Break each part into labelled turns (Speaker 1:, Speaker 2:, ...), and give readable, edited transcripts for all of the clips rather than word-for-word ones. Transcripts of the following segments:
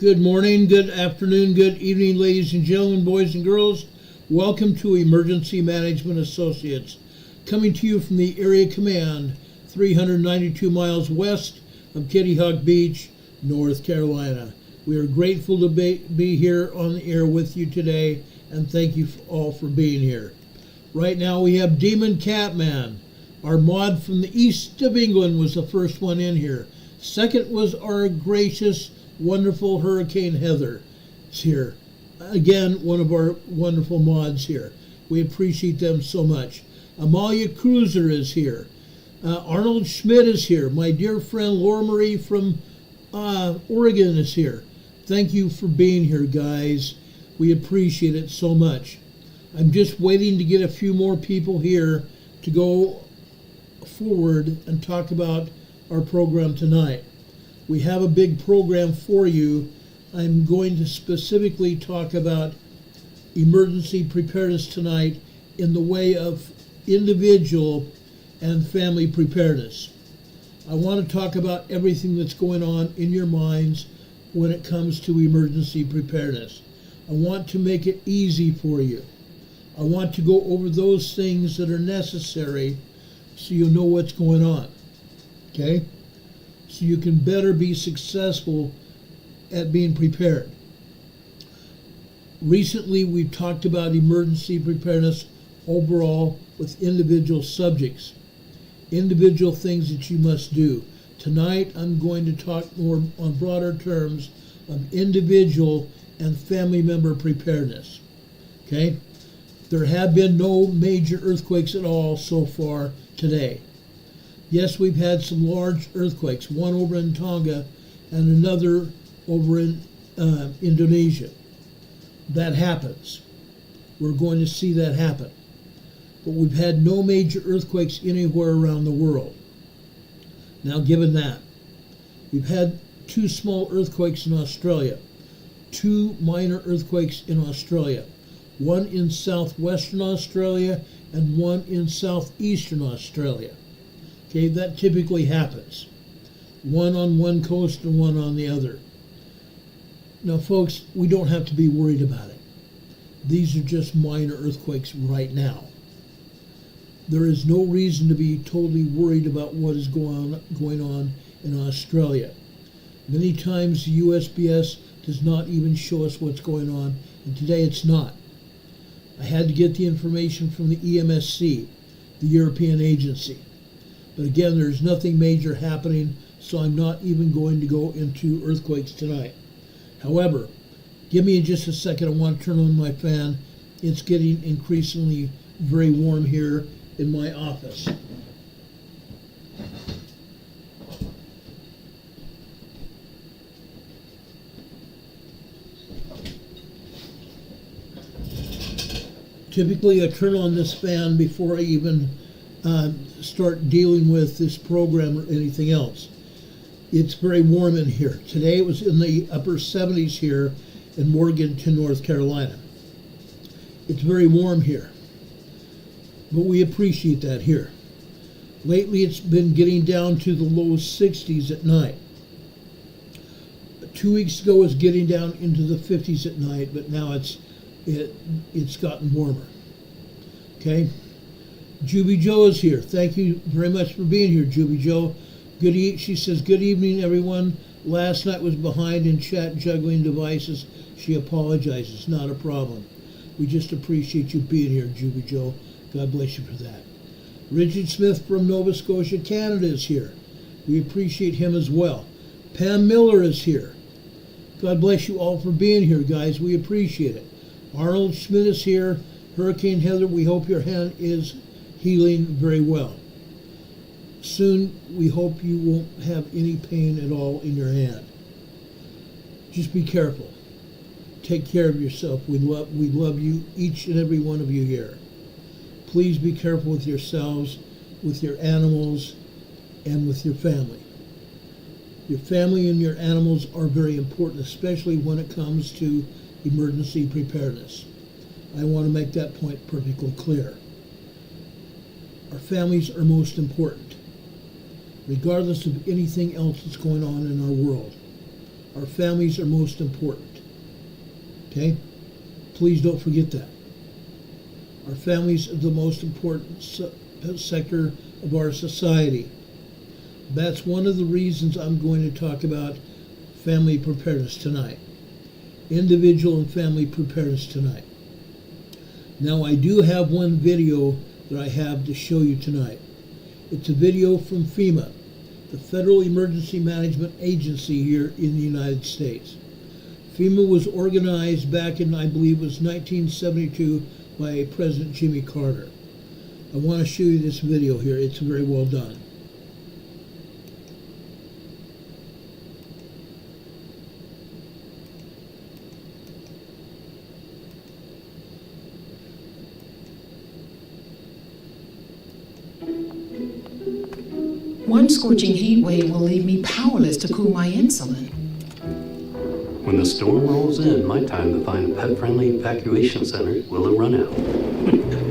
Speaker 1: Good morning, good afternoon, good evening, ladies and gentlemen, boys and girls. Welcome to Emergency Management Associates, coming to you from the Area Command, 392 miles west of Kitty Hawk Beach, North Carolina. We are grateful to be here on the air with you today, and thank you all for being here. Right now we have Demon Catman. Our mod from the east of England was the first one in here. Second was our gracious, wonderful Hurricane Heather. It's here. Again, one of our wonderful mods here. We appreciate them so much. Amalia Cruiser is here. Arnold Schmidt is here. My dear friend Laura Marie from Oregon is here. Thank you for being here, guys. We appreciate it so much. I'm just waiting to get a few more people here to go forward and talk about our program tonight. We have a big program for you. I'm going to specifically talk about emergency preparedness tonight in the way of individual and family preparedness. I want to talk about everything that's going on in your minds when it comes to emergency preparedness. I want to make it easy for you. I want to go over those things that are necessary so you'll know what's going on. Okay? So you can better be successful at being prepared. Recently, we've talked about emergency preparedness overall with individual subjects, individual things that you must do. Tonight, I'm going to talk more on broader terms of individual and family member preparedness. Okay? There have been no major earthquakes at all so far today. Yes, we've had some large earthquakes, one over in Tonga and another over in Indonesia. That happens. We're going to see that happen. But we've had no major earthquakes anywhere around the world. Now, given that, we've had 2 small earthquakes in Australia, 2 minor earthquakes in Australia, one in southwestern Australia and one in southeastern Australia. Okay, that typically happens. One on one coast and one on the other. Now, folks, we don't have to be worried about it. These are just minor earthquakes right now. There is no reason to be totally worried about what is going on in Australia. Many times the USPS does not even show us what's going on, and today it's not. I had to get the information from the EMSC, the European agency. But again, there's nothing major happening, so I'm not even going to go into earthquakes tonight. However, give me just a second. I want to turn on my fan. It's getting increasingly very warm here in my office. Typically, I turn on this fan before I even start dealing with this program or anything else. It's very warm in here. Today it was in the upper 70s here in Morganton, North Carolina. It's very warm here, but we appreciate that here. Lately it's been getting down to the low 60s at night. 2 weeks ago it was getting down into the 50s at night, but now it's gotten warmer. Okay? Juby Joe is here. Thank you very much for being here, Juby Joe. She says, good evening, everyone. Last night was behind in chat juggling devices. She apologizes. Not a problem. We just appreciate you being here, Juby Joe. God bless you for that. Richard Smith from Nova Scotia, Canada is here. We appreciate him as well. Pam Miller is here. God bless you all for being here, guys. We appreciate it. Arnold Schmidt is here. Hurricane Heather, we hope your hand is healing very well. Soon, we hope you won't have any pain at all in your hand. Just be careful. Take care of yourself. We love you, each and every one of you here. Please be careful with yourselves, with your animals, and with your family. Your family and your animals are very important, especially when it comes to emergency preparedness. I want to make that point perfectly clear. Our families are most important, regardless of anything else that's going on in our world. Our families are most important. Okay? Please don't forget that. Our families are the most important sector of our society. That's one of the reasons I'm going to talk about family preparedness tonight. Individual and family preparedness tonight. Now, I do have one video that I have to show you tonight. It's a video from FEMA, the Federal Emergency Management Agency here in the United States. FEMA was organized back in, I believe it was 1972 by President Jimmy Carter. I want to show you this video here. It's very well done.
Speaker 2: One scorching heat wave will leave me powerless to cool my insulin.
Speaker 3: When the storm rolls in, my time to find a pet-friendly evacuation center will have run out.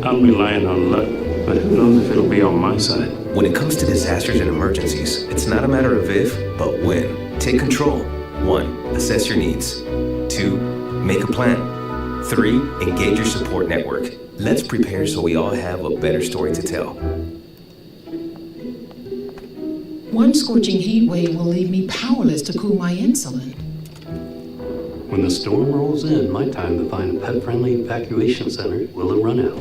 Speaker 4: I'm relying on luck, but who knows if it'll be on my side.
Speaker 5: When it comes to disasters and emergencies, it's not a matter of if, but when. Take control. 1. Assess your needs. 2. Make a plan. 3. Engage your support network. Let's prepare so we all have a better story to tell.
Speaker 2: One scorching heat wave will leave me powerless to cool my insulin.
Speaker 3: When the storm rolls in, my time to find a pet-friendly evacuation center will have run out.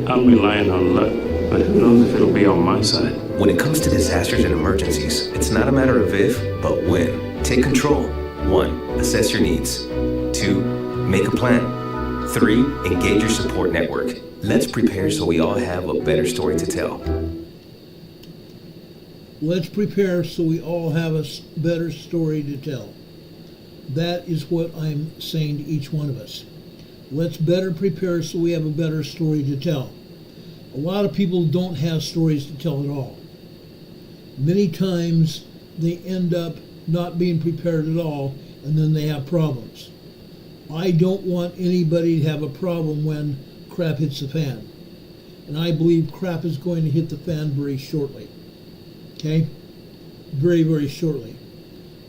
Speaker 4: I'm relying on luck, but who knows if it'll be on my side.
Speaker 5: When it comes to disasters and emergencies, it's not a matter of if, but when. Take control. 1. Assess your needs. 2. Make a plan. 3. Engage your support network. Let's prepare so we all have a better story to tell.
Speaker 1: Let's prepare so we all have a better story to tell. That is what I'm saying to each one of us. Let's better prepare so we have a better story to tell. A lot of people don't have stories to tell at all. Many times they end up not being prepared at all, and then they have problems. I don't want anybody to have a problem when crap hits the fan. And I believe crap is going to hit the fan very shortly. Okay? Very, very shortly.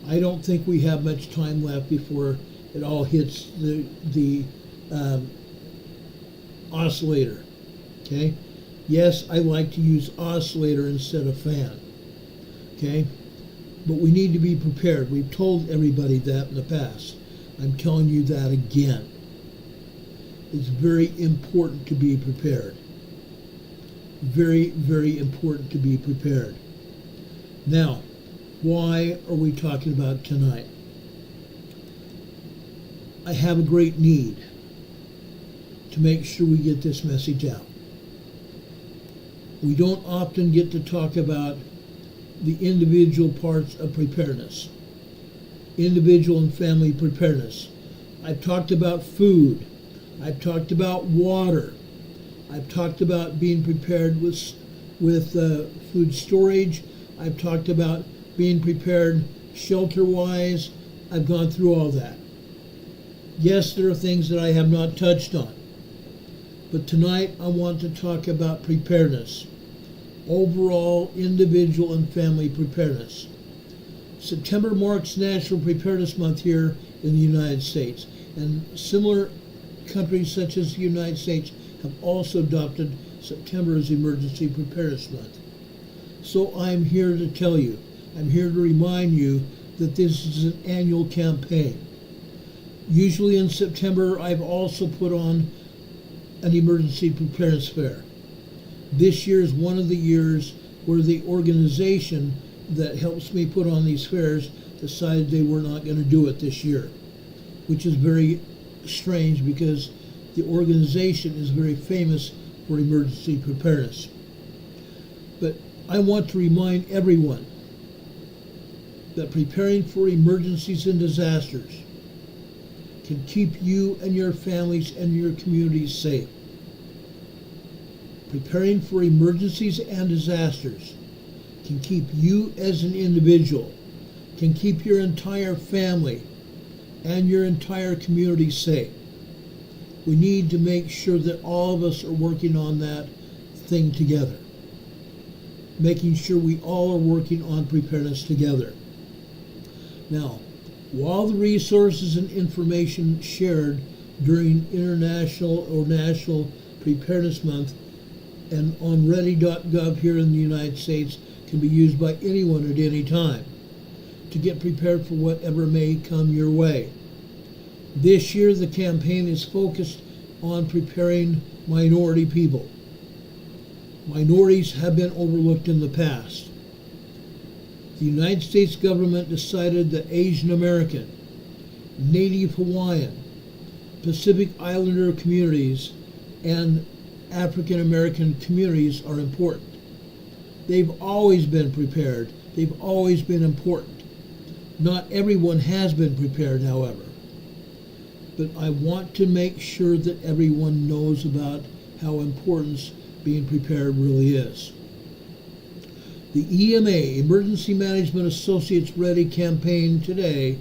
Speaker 1: I don't think we have much time left before it all hits the oscillator. Okay? Yes, I like to use oscillator instead of fan. Okay? But we need to be prepared. We've told everybody that in the past. I'm telling you that again. It's very important to be prepared. Very, very important to be prepared. Now, why are we talking about it tonight? I have a great need to make sure we get this message out. We don't often get to talk about the individual parts of preparedness, individual and family preparedness. I've talked about food. I've talked about water. I've talked about being prepared with food storage. I've talked about being prepared shelter-wise. I've gone through all that. Yes, there are things that I have not touched on. But tonight I want to talk about preparedness. Overall individual and family preparedness. September marks National Preparedness Month here in the United States. And similar countries such as the United States have also adopted September as Emergency Preparedness Month. So I'm here to tell you, I'm here to remind you that this is an annual campaign. Usually in September, I've also put on an emergency preparedness fair. This year is one of the years where the organization that helps me put on these fairs decided they were not going to do it this year, which is very strange because the organization is very famous for emergency preparedness. But I want to remind everyone that preparing for emergencies and disasters can keep you and your families and your communities safe. Preparing for emergencies and disasters can keep you as an individual, can keep your entire family and your entire community safe. We need to make sure that all of us are working on that thing together. Making sure we all are working on preparedness together. Now, While the resources and information shared during International or National Preparedness Month and on ready.gov here in the United States can be used by anyone at any time to get prepared for whatever may come your way. This year, the campaign is focused on preparing minority people. Minorities have been overlooked in the past. The United States government decided that Asian American, Native Hawaiian, Pacific Islander communities, and African American communities are important. They've always been prepared. They've always been important. Not everyone has been prepared, however. But I want to make sure that everyone knows about how important being prepared really is. The EMA, Emergency Management Associates Ready campaign today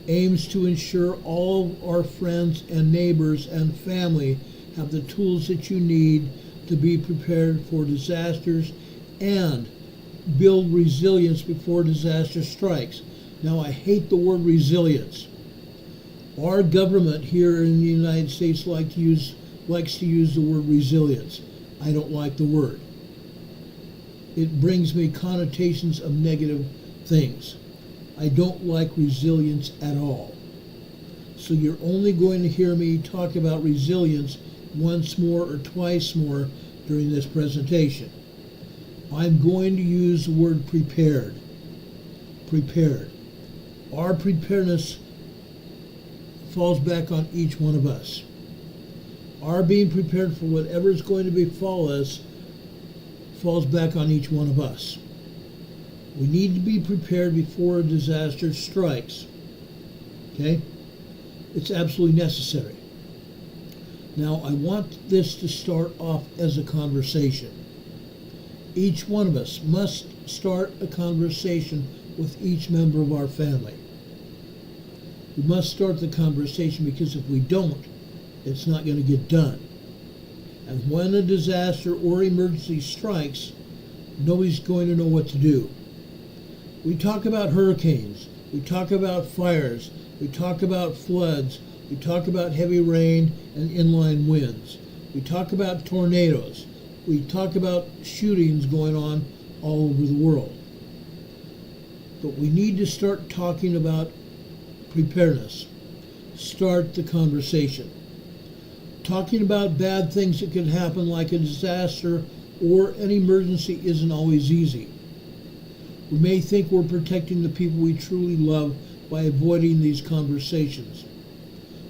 Speaker 1: aims to ensure all of our friends and neighbors and family have the tools that you need to be prepared for disasters and build resilience before disaster strikes. Now, I hate the word resilience. Our government here in the United States likes to use the word resilience. I don't like the word. It brings me connotations of negative things. I don't like resilience at all. So you're only going to hear me talk about resilience once more or twice more during this presentation. I'm going to use the word prepared. Prepared. Our preparedness falls back on each one of us. Our being prepared for whatever is going to befall us falls back on each one of us. We need to be prepared before a disaster strikes. Okay? It's absolutely necessary. Now, I want this to start off as a conversation. Each one of us must start a conversation with each member of our family. We must start the conversation, because if we don't, it's not going to get done. And when a disaster or emergency strikes, nobody's going to know what to do. We talk about hurricanes, we talk about fires, we talk about floods, we talk about heavy rain and inland winds. We talk about tornadoes. We talk about shootings going on all over the world. But we need to start talking about preparedness. Start the conversation. Talking about bad things that could happen, like a disaster or an emergency, isn't always easy. We may think we're protecting the people we truly love by avoiding these conversations,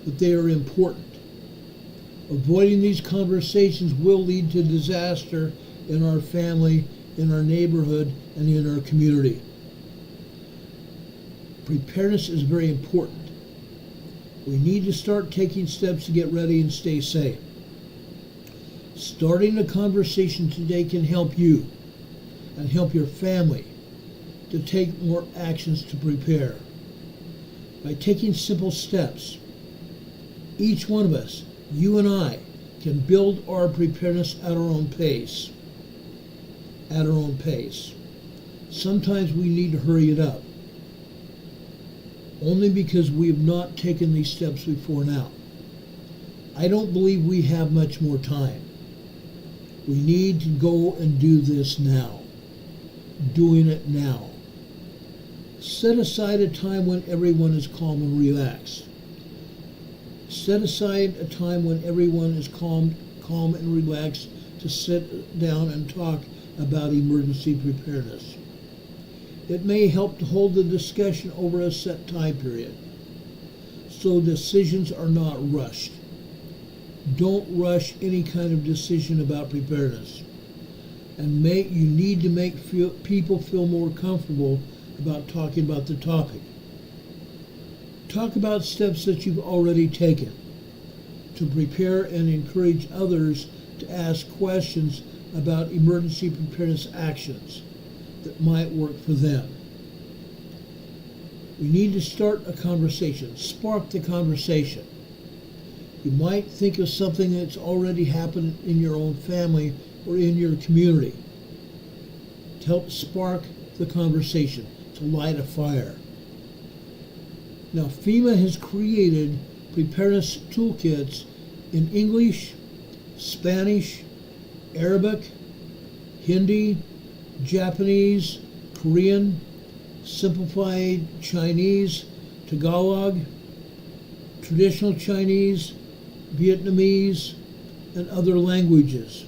Speaker 1: but they are important. Avoiding these conversations will lead to disaster in our family, in our neighborhood, and in our community. Preparedness is very important. We need to start taking steps to get ready and stay safe. Starting a conversation today can help you and help your family to take more actions to prepare. By taking simple steps, each one of us, you and I, can build our preparedness at our own pace. At our own pace. Sometimes we need to hurry it up, only because we have not taken these steps before now. I don't believe we have much more time. We need to go and do this now. Doing it now. Set aside a time when everyone is calm and relaxed. Set aside a time when everyone is calm and relaxed to sit down and talk about emergency preparedness. It may help to hold the discussion over a set time period, so decisions are not rushed. Don't rush any kind of decision about preparedness. And you need to make people feel more comfortable about talking about the topic. Talk about steps that you've already taken to prepare and encourage others to ask questions about emergency preparedness actions that might work for them. We need to start a conversation, spark the conversation. You might think of something that's already happened in your own family or in your community to help spark the conversation, to light a fire. Now, FEMA has created preparedness toolkits in English, Spanish, Arabic, Hindi, Japanese, Korean, simplified Chinese, Tagalog, traditional Chinese, Vietnamese, and other languages.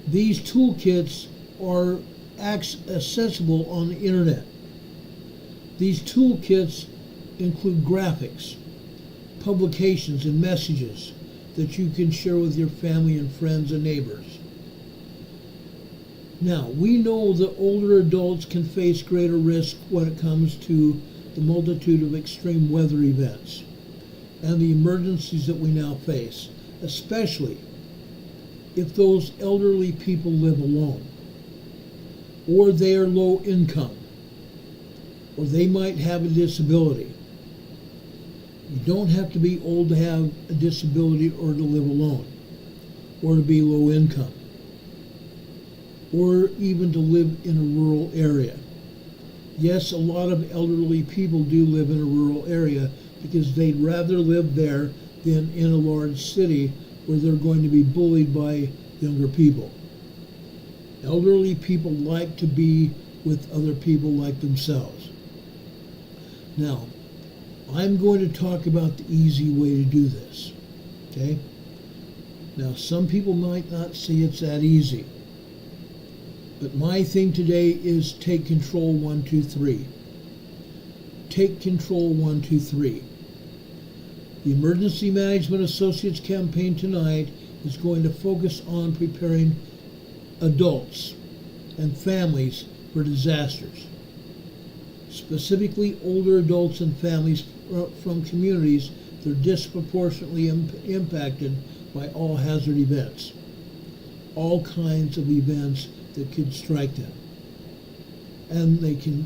Speaker 1: These toolkits are accessible on the internet. These toolkits include graphics, publications, and messages that you can share with your family and friends and neighbors. Now, we know that older adults can face greater risk when it comes to the multitude of extreme weather events and the emergencies that we now face, especially if those elderly people live alone, or they are low income, or they might have a disability. You don't have to be old to have a disability or to live alone, or to be low income, or even to live in a rural area. Yes, a lot of elderly people do live in a rural area because they'd rather live there than in a large city where they're going to be bullied by younger people. Elderly people like to be with other people like themselves. Now, I'm going to talk about the easy way to do this, okay? Now, some people might not see it's that easy, but my thing today is take control 1, 2, 3. Take control 1, 2, 3. The Emergency Management Associates campaign tonight is going to focus on preparing adults and families for disasters, specifically older adults and families from communities that are disproportionately impacted by all hazard events, all kinds of events that could strike them, and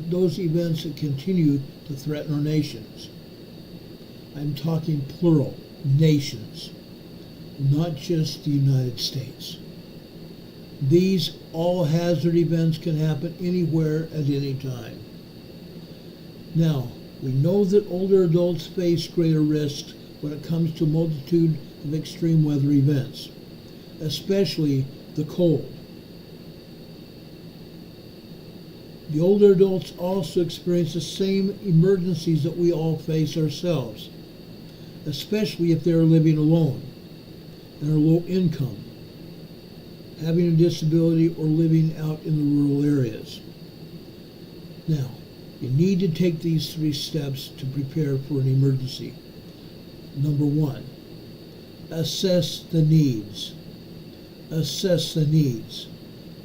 Speaker 1: those events that continue to threaten our nations. I'm talking plural, nations, not just the United States. These all hazard events can happen anywhere at any time. Now, we know that older adults face greater risks when it comes to a multitude of extreme weather events, especially the cold. The older adults also experience the same emergencies that we all face ourselves, especially if they're living alone and are low income, having a disability, or living out in the rural areas. Now, you need to take these 3 steps to prepare for an emergency. Number 1, assess the needs. Assess the needs.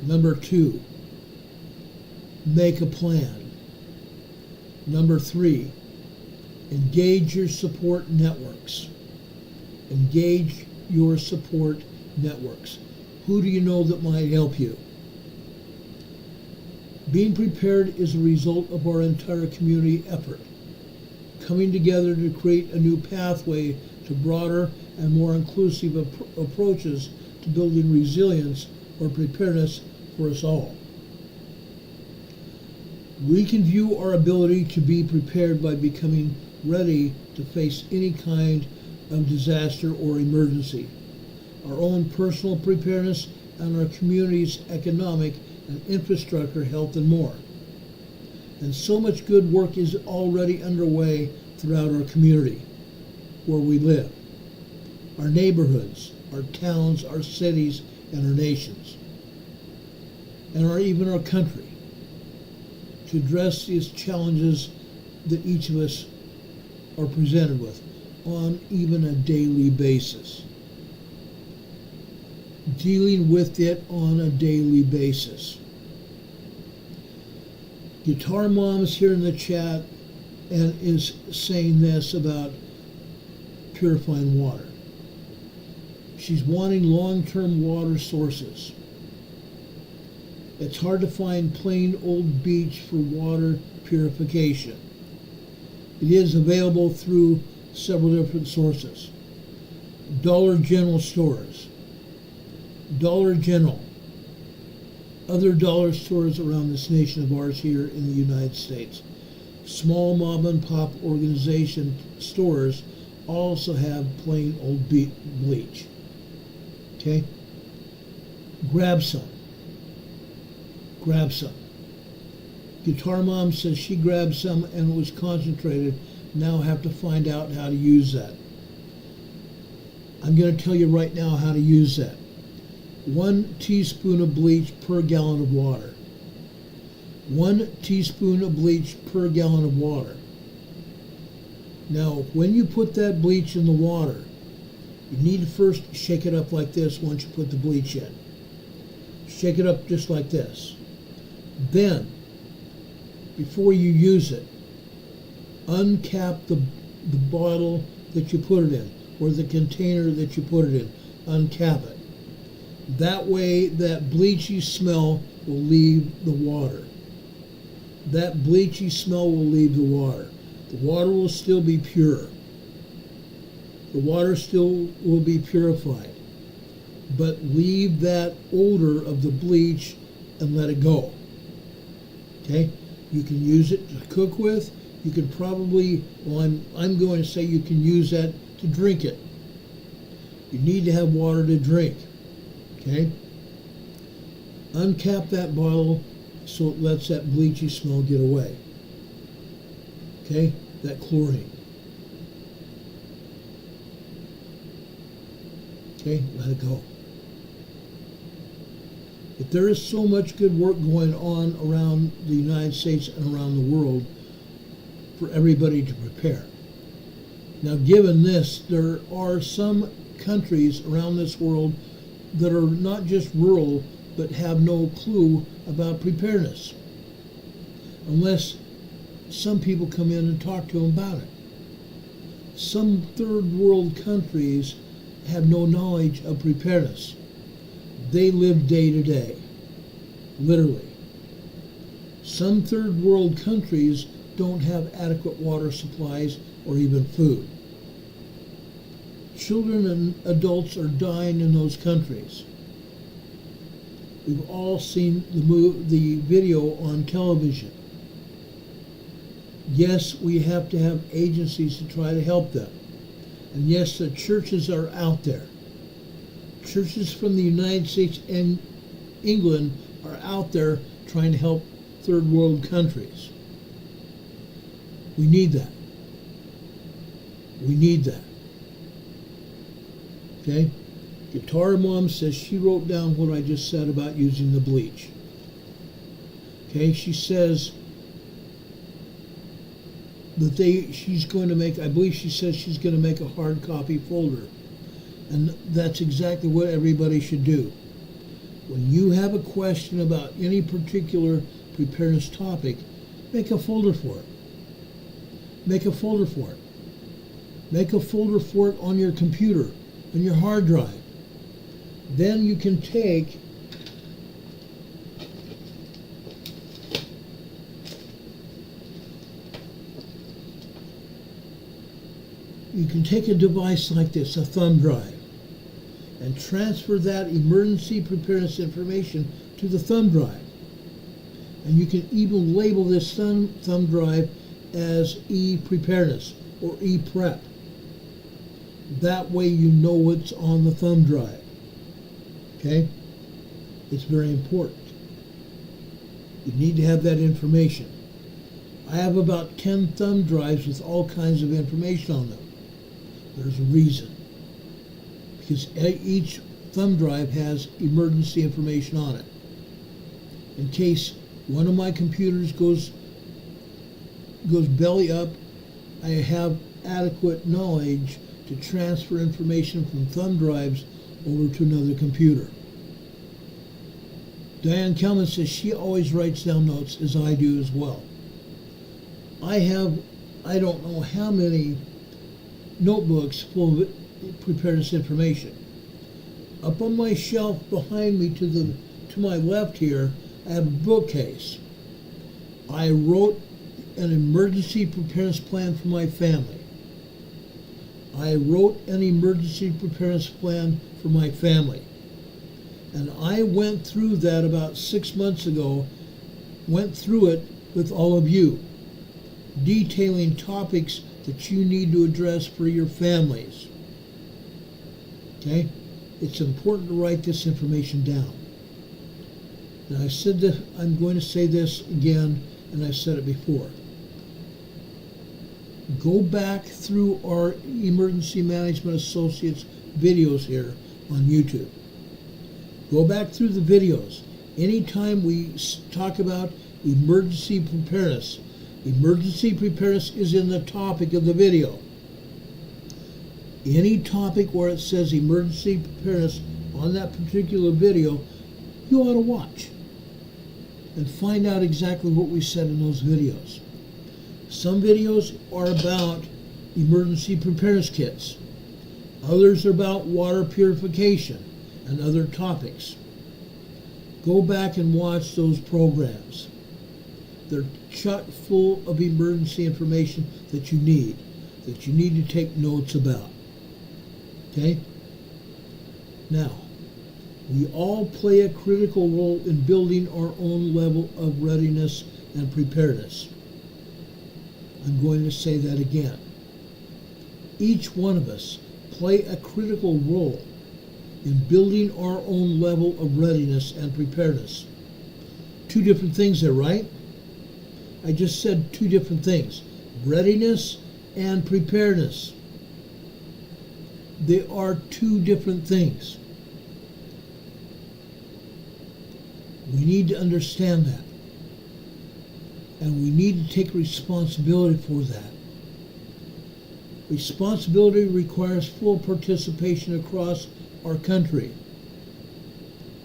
Speaker 1: Number 2, make a plan. Number 3, engage your support networks. Engage your support networks. Who do you know that might help you? Being prepared is a result of our entire community effort, coming together to create a new pathway to broader and more inclusive approaches to building resilience or preparedness for us all. We can view our ability to be prepared by becoming ready to face any kind of disaster or emergency, our own personal preparedness, and our community's economic and infrastructure, health, and more. And so much good work is already underway throughout our community, where we live, our neighborhoods, our towns, our cities, and our nations, and even our country, to address these challenges that each of us are presented with on even a daily basis. Dealing with it on a daily basis. Guitar Mom is here in the chat and is saying this about purifying water. She's wanting long-term water sources. It's hard to find plain old beach for water purification. It is available through several different sources. Dollar General stores, Dollar General, other dollar stores around this nation of ours here in the United States. Small mom and pop organization stores also have plain old bleach. Okay? Grab some. Grab some. Guitar Mom says she grabbed some and it was concentrated. Now I have to find out how to use that. I'm going to tell you right now how to use that. 1 teaspoon of bleach per gallon of water. 1 teaspoon of bleach per gallon of water. Now, when you put that bleach in the water, you need to first shake it up like this once you put the bleach in. Shake it up just like this. Then, before you use it, uncap the bottle that you put it in, or the container that you put it in. Uncap it. That way, that bleachy smell will leave the water. That bleachy smell will leave the water. The water will still be pure. The water still will be purified. But leave that odor of the bleach and let it go. Okay? You can use it to cook with. You can probably, well, I'm going to say you can use that to drink it. You need to have water to drink. Okay? Uncap that bottle so it lets that bleachy smell get away. Okay? That chlorine. Okay? Let it go. But there is so much good work going on around the United States and around the world for everybody to prepare. Now, given this, there are some countries around this world that are not just rural, but have no clue about preparedness, unless some people come in and talk to them about it. Some third world countries have no knowledge of preparedness. They live day to day, literally. Some third world countries don't have adequate water supplies or even food. Children and adults are dying in those countries. We've all seen the video on television. Yes, we have to have agencies to try to help them. And yes, the churches are out there. Churches from the United States and England are out there trying to help third world countries. We need that. We need that. Okay? Guitar Mom says she wrote down what I just said about using the bleach. Okay, she says that she's going to make, I believe she says she's going to make a hard copy folder. And that's exactly what everybody should do. When you have a question about any particular preparedness topic, make a folder for it. Make a folder for it. Make a folder for it on your computer, on your hard drive. Then you can take a device like this, a thumb drive, and transfer that emergency preparedness information to the thumb drive. And you can even label this thumb drive as e-preparedness or e-prep. That way you know what's on the thumb drive. Okay? It's very important. You need to have that information. I have about 10 thumb drives with all kinds of information on them. There's a reason. Because each thumb drive has emergency information on it. In case one of my computers goes belly up, I have adequate knowledge to transfer information from thumb drives over to another computer. Diane Kelman says she always writes down notes, as I do as well. I don't know how many notebooks full of preparedness information. Up on my shelf behind me to my left here, I have a bookcase. I wrote an emergency preparedness plan for my family. I wrote an emergency preparedness plan for my family. And I went through that about 6 months ago, went through it with all of you. detailing topics that you need to address for your families. Okay? It's important to write this information down. Now, I said that I'm going to say this again, and I've said it before. Go back through our Emergency Management Associates videos here on YouTube. Go back through the videos. Anytime we talk about emergency preparedness is in the topic of the video. Any topic where it says emergency preparedness on that particular video, you ought to watch and find out exactly what we said in those videos. Some videos are about emergency preparedness kits. Others are about water purification and other topics. Go back and watch those programs. They're chock full of emergency information that you need to take notes about. Okay? Now, we all play a critical role in building our own level of readiness and preparedness. I'm going to say that again. Each one of us play a critical role in building our own level of readiness and preparedness. Two different things there, right? I just said two different things. Readiness and preparedness. They are two different things. We need to understand that. And we need to take responsibility for that. Responsibility requires full participation across our country,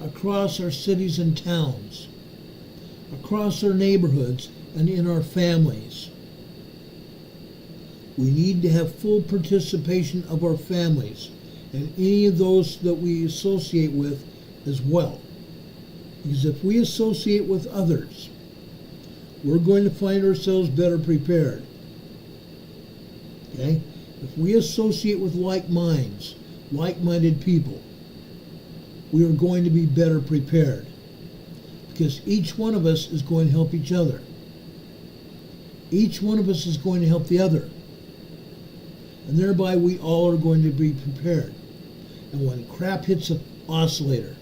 Speaker 1: across our cities and towns, across our neighborhoods, and in our families. We need to have full participation of our families and any of those that we associate with as well. Because if we associate with others, we're going to find ourselves better prepared. Okay? If we associate with like-minded people, we are going to be better prepared. Because each one of us is going to help each other. Each one of us is going to help the other. And thereby we all are going to be prepared. And when crap hits an oscillator,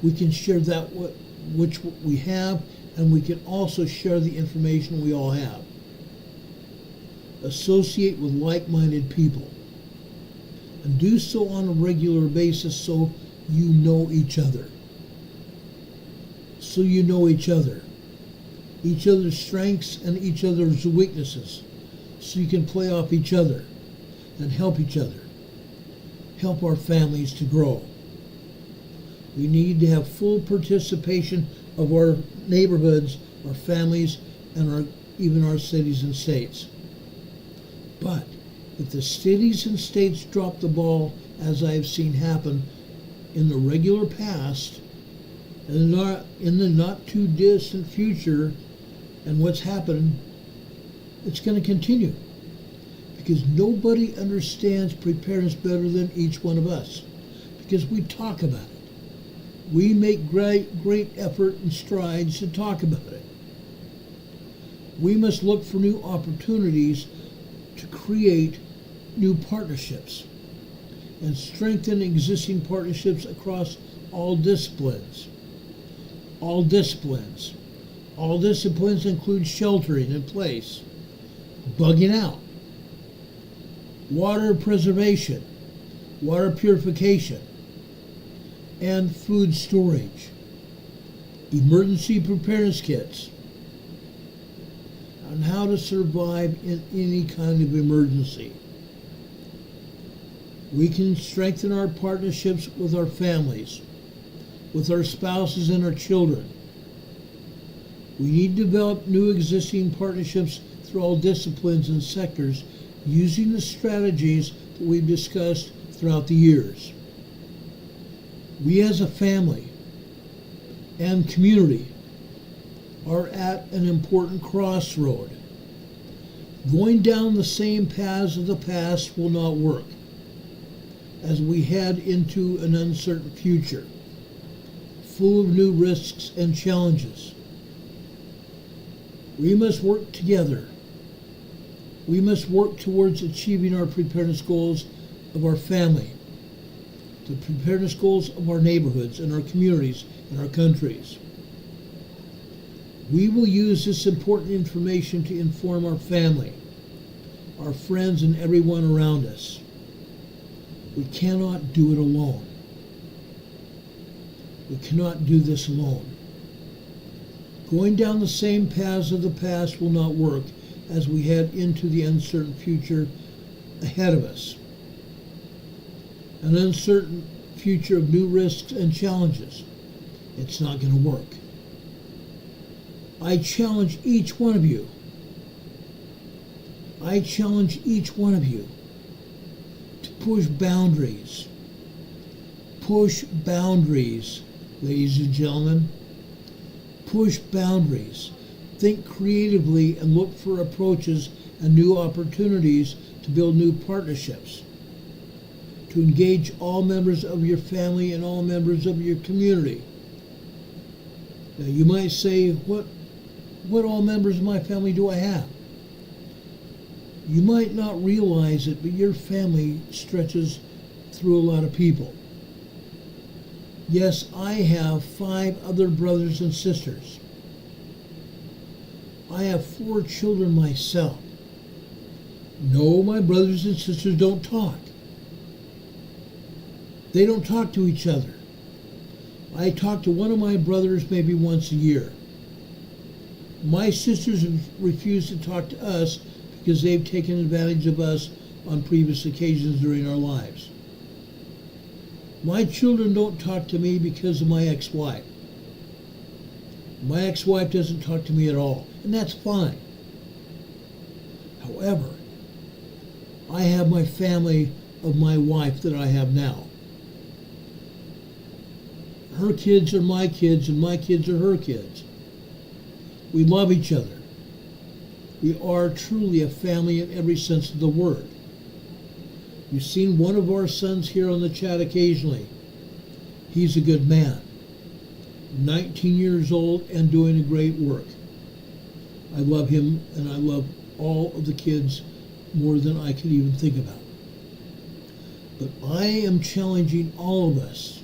Speaker 1: we can share that which we have, and we can also share the information we all have. Associate with like-minded people. And do so on a regular basis so you know each other. So you know each other's strengths and each other's weaknesses. So you can play off each other and help each other. Help our families to grow. We need to have full participation of our neighborhoods, our families, and even our cities and states. But if the cities and states drop the ball, as I've seen happen in the regular past, and in the not too distant future, and what's happened, it's going to continue. Because nobody understands preparedness better than each one of us. Because we talk about it. We make great effort and strides to talk about it. We must look for new opportunities to create new partnerships and strengthen existing partnerships across all disciplines. All disciplines. All disciplines include sheltering in place, bugging out, water preservation, water purification, and food storage, emergency preparedness kits, on how to survive in any kind of emergency. We can strengthen our partnerships with our families, with our spouses and our children. We need to develop new existing partnerships through all disciplines and sectors using the strategies that we've discussed throughout the years. We as a family and community are at an important crossroad. Going down the same paths of the past will not work as we head into an uncertain future, full of new risks and challenges. We must work together. We must work towards achieving our preparedness goals of our family, the preparedness goals of our neighborhoods and our communities and our countries. We will use this important information to inform our family, our friends, and everyone around us. We cannot do it alone. We cannot do this alone. Going down the same paths of the past will not work as we head into the uncertain future ahead of us. An uncertain future of new risks and challenges. It's not going to work. I challenge each one of you. I challenge each one of you to push boundaries. Push boundaries, ladies and gentlemen. Push boundaries. Think creatively and look for approaches and new opportunities to build new partnerships. To engage all members of your family and all members of your community. Now you might say, what all members of my family do I have? You might not realize it, but your family stretches through a lot of people. Yes, I have 5 other brothers and sisters. I have 4 children myself. No, my brothers and sisters don't talk. They don't talk to each other. I talk to one of my brothers maybe once a year. My sisters have refused to talk to us because they've taken advantage of us on previous occasions during our lives. My children don't talk to me because of my ex-wife. My ex-wife doesn't talk to me at all, and that's fine. However, I have my family of my wife that I have now. Her kids are my kids, and my kids are her kids. We love each other. We are truly a family in every sense of the word. You've seen one of our sons here on the chat occasionally. He's a good man. 19 years old and doing a great work. I love him, and I love all of the kids more than I could even think about. But I am challenging all of us,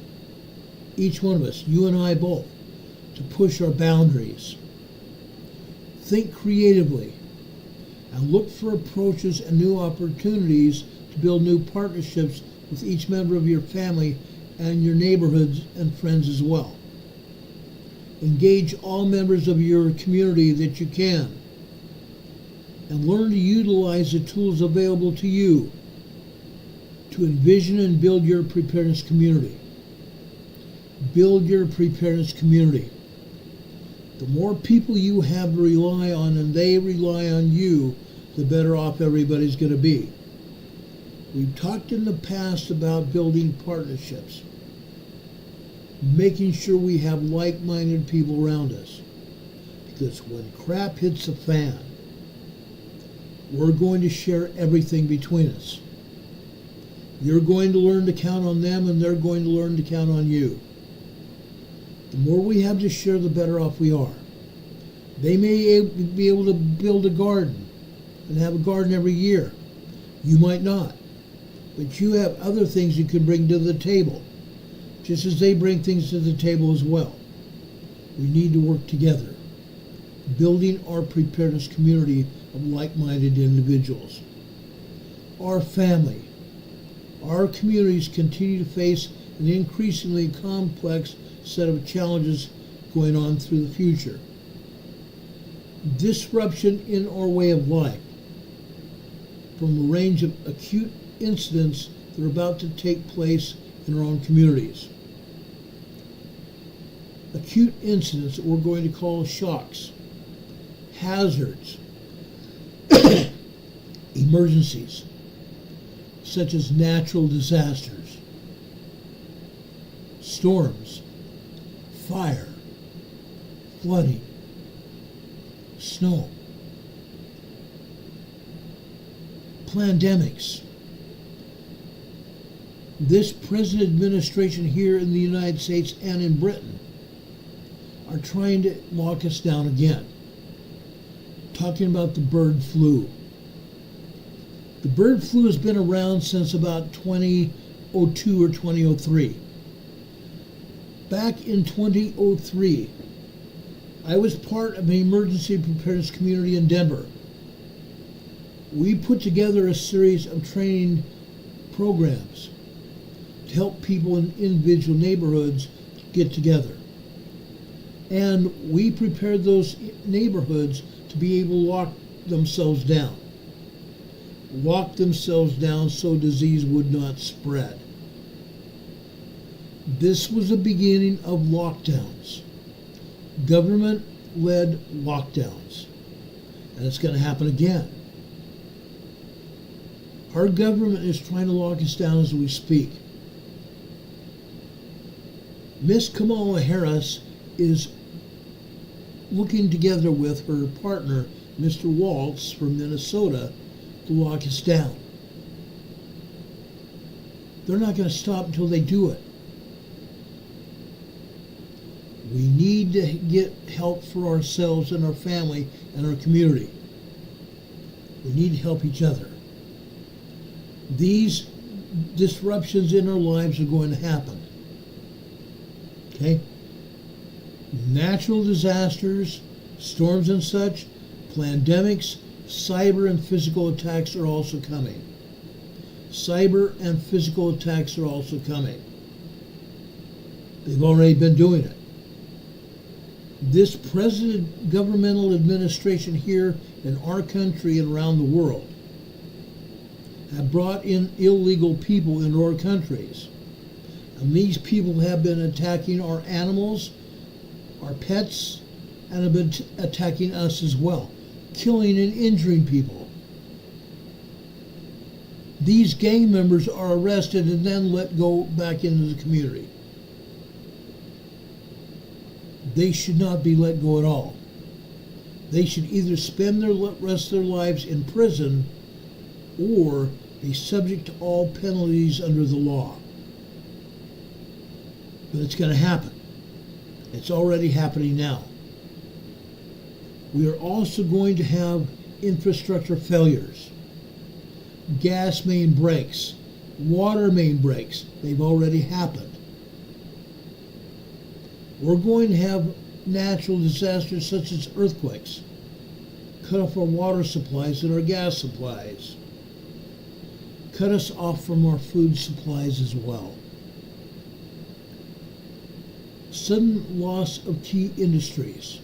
Speaker 1: each one of us, you and I both, to push our boundaries. Think creatively and look for approaches and new opportunities to build new partnerships with each member of your family and your neighborhoods and friends as well. Engage all members of your community that you can, and learn to utilize the tools available to you to envision and build your preparedness community. Build your preparedness community. The more people you have to rely on and they rely on you, the better off everybody's going to be. We've talked in the past about building partnerships, making sure we have like-minded people around us. Because when crap hits the fan, we're going to share everything between us. You're going to learn to count on them, and they're going to learn to count on you. The more we have to share, the better off we are. They may be able to build a garden and have a garden every year. You might not. But you have other things you can bring to the table, just as they bring things to the table as well. We need to work together, building our preparedness community of like-minded individuals. Our family, our communities continue to face an increasingly complex set of challenges going on through the future. Disruption in our way of life, from a range of acute incidents that are about to take place in our own communities. Acute incidents that we're going to call shocks, hazards, emergencies, such as natural disasters, storms, fire, flooding, snow, pandemics. This present administration here in the United States and in Britain are trying to lock us down again. talking about the bird flu. The bird flu has been around since about 2002 or 2003. Back in 2003, I was part of an emergency preparedness community in Denver. We put together a series of training programs to help people in individual neighborhoods get together. And we prepared those neighborhoods to be able to lock themselves down. Lock themselves down so disease would not spread. This was the beginning of lockdowns. Government-led lockdowns. And it's going to happen again. Our government is trying to lock us down as we speak. Miss Kamala Harris is looking together with her partner, Mr. Waltz from Minnesota, to lock us down. They're not going to stop until they do it. We need to get help for ourselves and our family and our community. We need to help each other. These disruptions in our lives are going to happen. Okay? Natural disasters, storms and such, pandemics, cyber and physical attacks are also coming. Cyber and physical attacks are also coming. They've already been doing it. This present governmental administration here in our country and around the world have brought in illegal people into our countries. And these people have been attacking our animals, our pets, and have been attacking us as well, killing and injuring people. These gang members are arrested and then let go back into the community. They should not be let go at all. They should either spend the rest of their lives in prison or be subject to all penalties under the law. But it's going to happen. It's already happening now. We are also going to have infrastructure failures. Gas main breaks, water main breaks. They've already happened. We're going to have natural disasters such as earthquakes, cut off our water supplies and our gas supplies, cut us off from our food supplies as well. Sudden loss of key industries.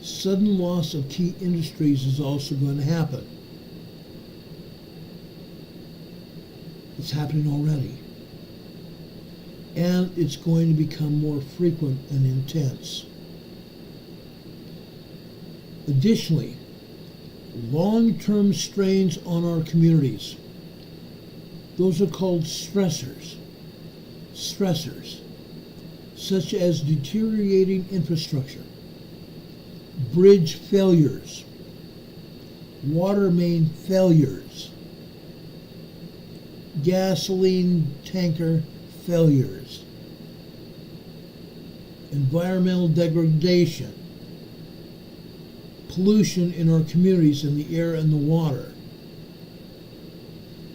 Speaker 1: Sudden loss of key industries is also going to happen. It's happening already. And it's going to become more frequent and intense. Additionally, long-term strains on our communities. Those are called stressors. Stressors, such as deteriorating infrastructure, bridge failures, water main failures, gasoline tanker failures, environmental degradation, pollution in our communities in the air and the water,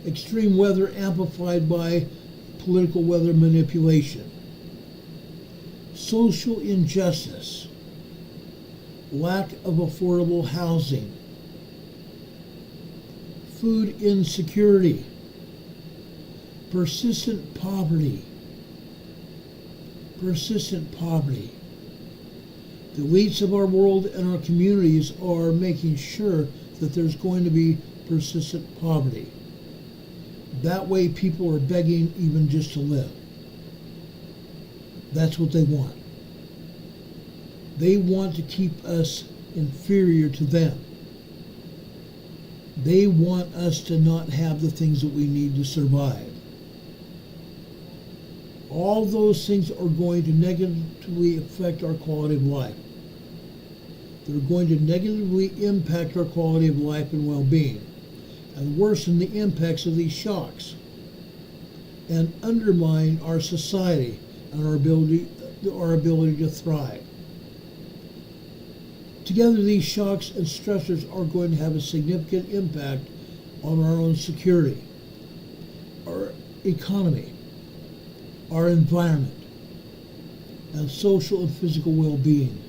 Speaker 1: extreme weather amplified by political weather manipulation, social injustice, lack of affordable housing, food insecurity, persistent poverty. The elites of our world and our communities are making sure that there's going to be persistent poverty. That way people are begging even just to live. That's what they want. They want to keep us inferior to them. They want us to not have the things that we need to survive. All those things are going to negatively affect our quality of life. They're going to negatively impact our quality of life and well-being, and worsen the impacts of these shocks, and undermine our society and our ability to thrive. Together, these shocks and stressors are going to have a significant impact on our own security, our economy, our environment, and social and physical well-being.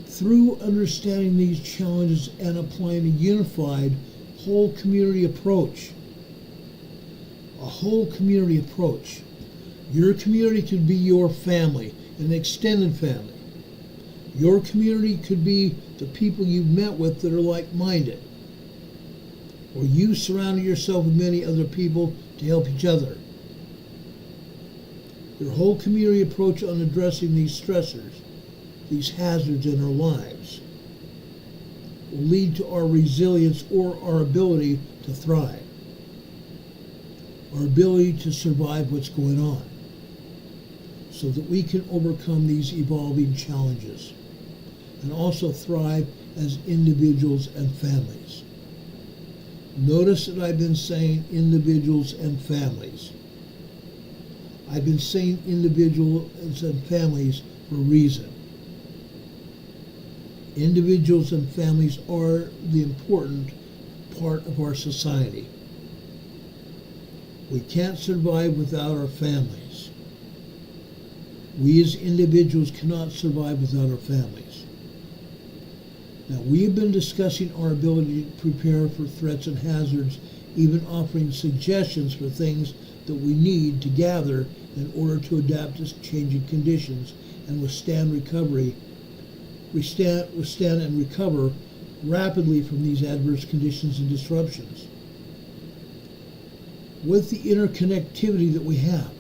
Speaker 1: Through understanding these challenges and applying a unified whole community approach, your community could be your family, an extended family. Your community could be the people you've met with that are like-minded, or you surrounded yourself with many other people to help each other. Your whole community approach on addressing these stressors, these hazards in our lives, will lead to our resilience or our ability to thrive, our ability to survive what's going on, so that we can overcome these evolving challenges and also thrive as individuals and families. Notice that I've been saying individuals and families. I've been saying individuals and families for a reason. Individuals and families are the important part of our society. We can't survive without our families. We as individuals cannot survive without our families. Now, we have been discussing our ability to prepare for threats and hazards, even offering suggestions for things that we need to gather in order to adapt to changing conditions and withstand and recover rapidly from these adverse conditions and disruptions. With the interconnectivity that we have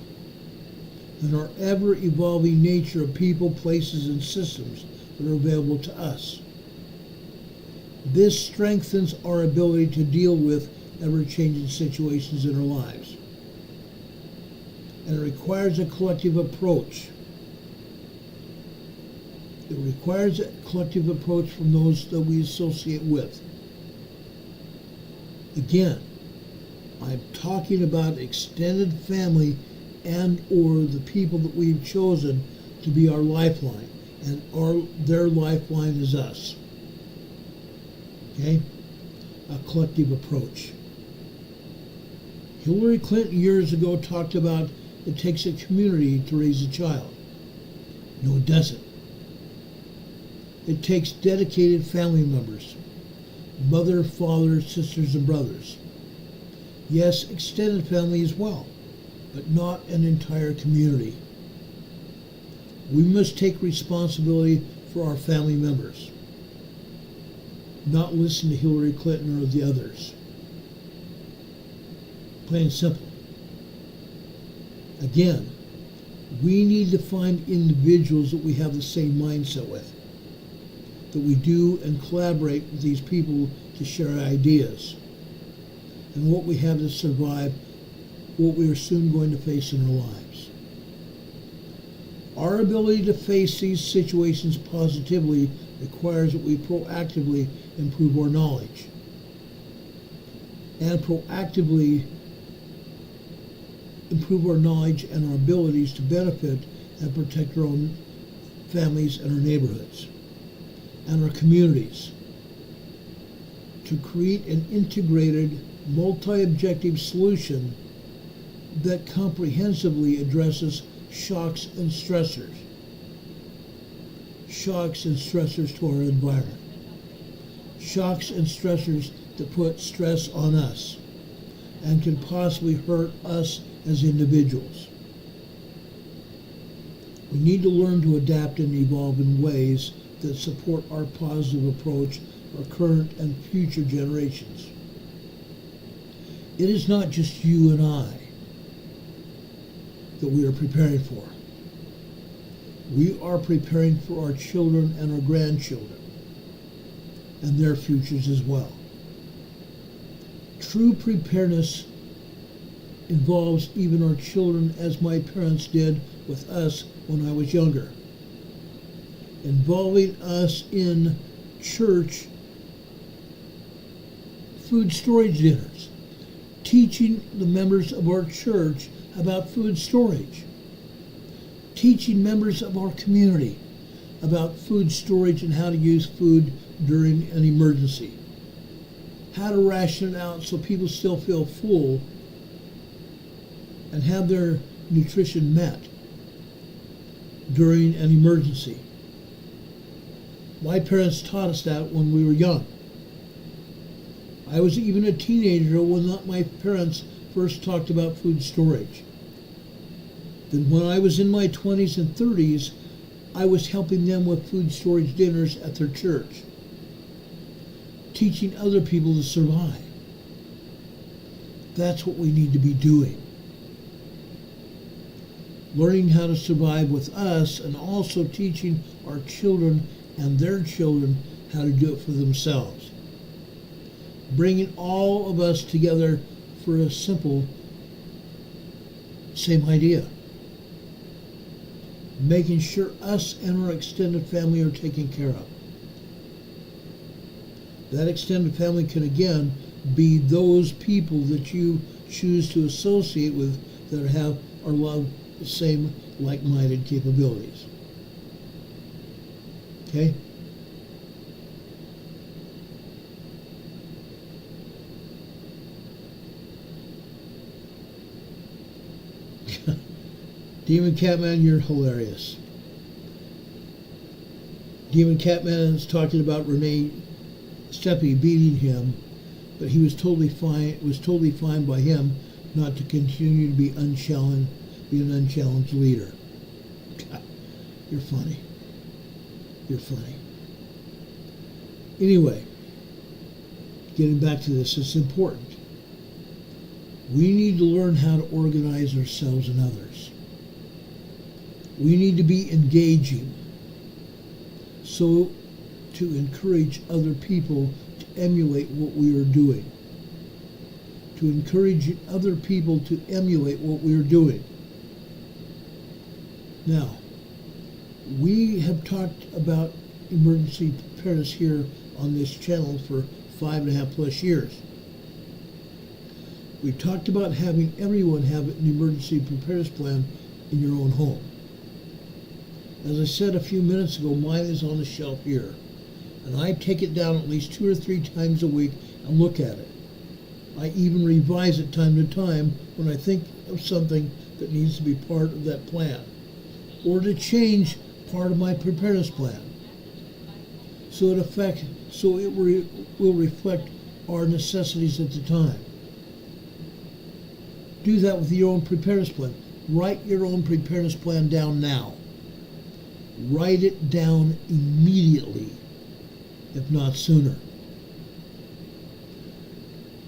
Speaker 1: and our ever-evolving nature of people, places, and systems that are available to us, this strengthens our ability to deal with ever-changing situations in our lives. And it requires a collective approach. It requires a collective approach from those that we associate with. Again, I'm talking about extended family and or the people that we've chosen to be our lifeline, and their lifeline is us. Okay? A collective approach. Hillary Clinton years ago talked about it takes a community to raise a child. No, it doesn't. It takes dedicated family members, mother, father, sisters, and brothers. Yes, extended family as well, but not an entire community. We must take responsibility for our family members, not listen to Hillary Clinton or the others. Plain and simple. Again, we need to find individuals that we have the same mindset with, that we do and collaborate with these people to share ideas and what we have to survive what we are soon going to face in our lives. Our ability to face these situations positively requires that we proactively improve our knowledge and proactively improve our knowledge and our abilities to benefit and protect our own families and our neighborhoods and our communities, to create an integrated, multi-objective solution that comprehensively addresses shocks and stressors. Shocks and stressors to our environment. Shocks and stressors that put stress on us and can possibly hurt us as individuals. We need to learn to adapt and evolve in ways that support our positive approach for current and future generations. It is not just you and I that we are preparing for. We are preparing for our children and our grandchildren and their futures as well. True preparedness involves even our children, as my parents did with us when I was younger, involving us in church food storage dinners, teaching the members of our church about food storage, teaching members of our community about food storage and how to use food during an emergency, how to ration it out so people still feel full and have their nutrition met during an emergency. My parents taught us that when we were young. I was even a teenager when my parents first talked about food storage. Then when I was in my 20s and 30s, I was helping them with food storage dinners at their church, teaching other people to survive. That's what we need to be doing. Learning how to survive with us and also teaching our children and their children how to do it for themselves. Bringing all of us together for a simple same idea. Making sure us and our extended family are taken care of. That extended family can again be those people that you choose to associate with that have or love the same like-minded capabilities. Okay? Demon Catman, you're hilarious. Demon Catman is talking about Renee Steppe beating him, but he was totally fine. It was totally fine by him not to continue to be an unchallenged leader. God, you're funny. You're funny. Anyway, getting back to this, it's important. We need to learn how to organize ourselves and others. We need to be engaging so to encourage other people to emulate what we are doing. To encourage other people to emulate what we are doing. Now, we have talked about emergency preparedness here on this channel for 5.5+ years. We talked about having everyone have an emergency preparedness plan in your own home. As I said a few minutes ago, mine is on the shelf here. And I take it down at least 2 or 3 times a week and look at it. I even revise it time to time when I think of something that needs to be part of that plan, or to change part of my preparedness plan, so it will reflect our necessities at the time. Do that with your own preparedness plan. Write your own preparedness plan down now. Write it down immediately, if not sooner.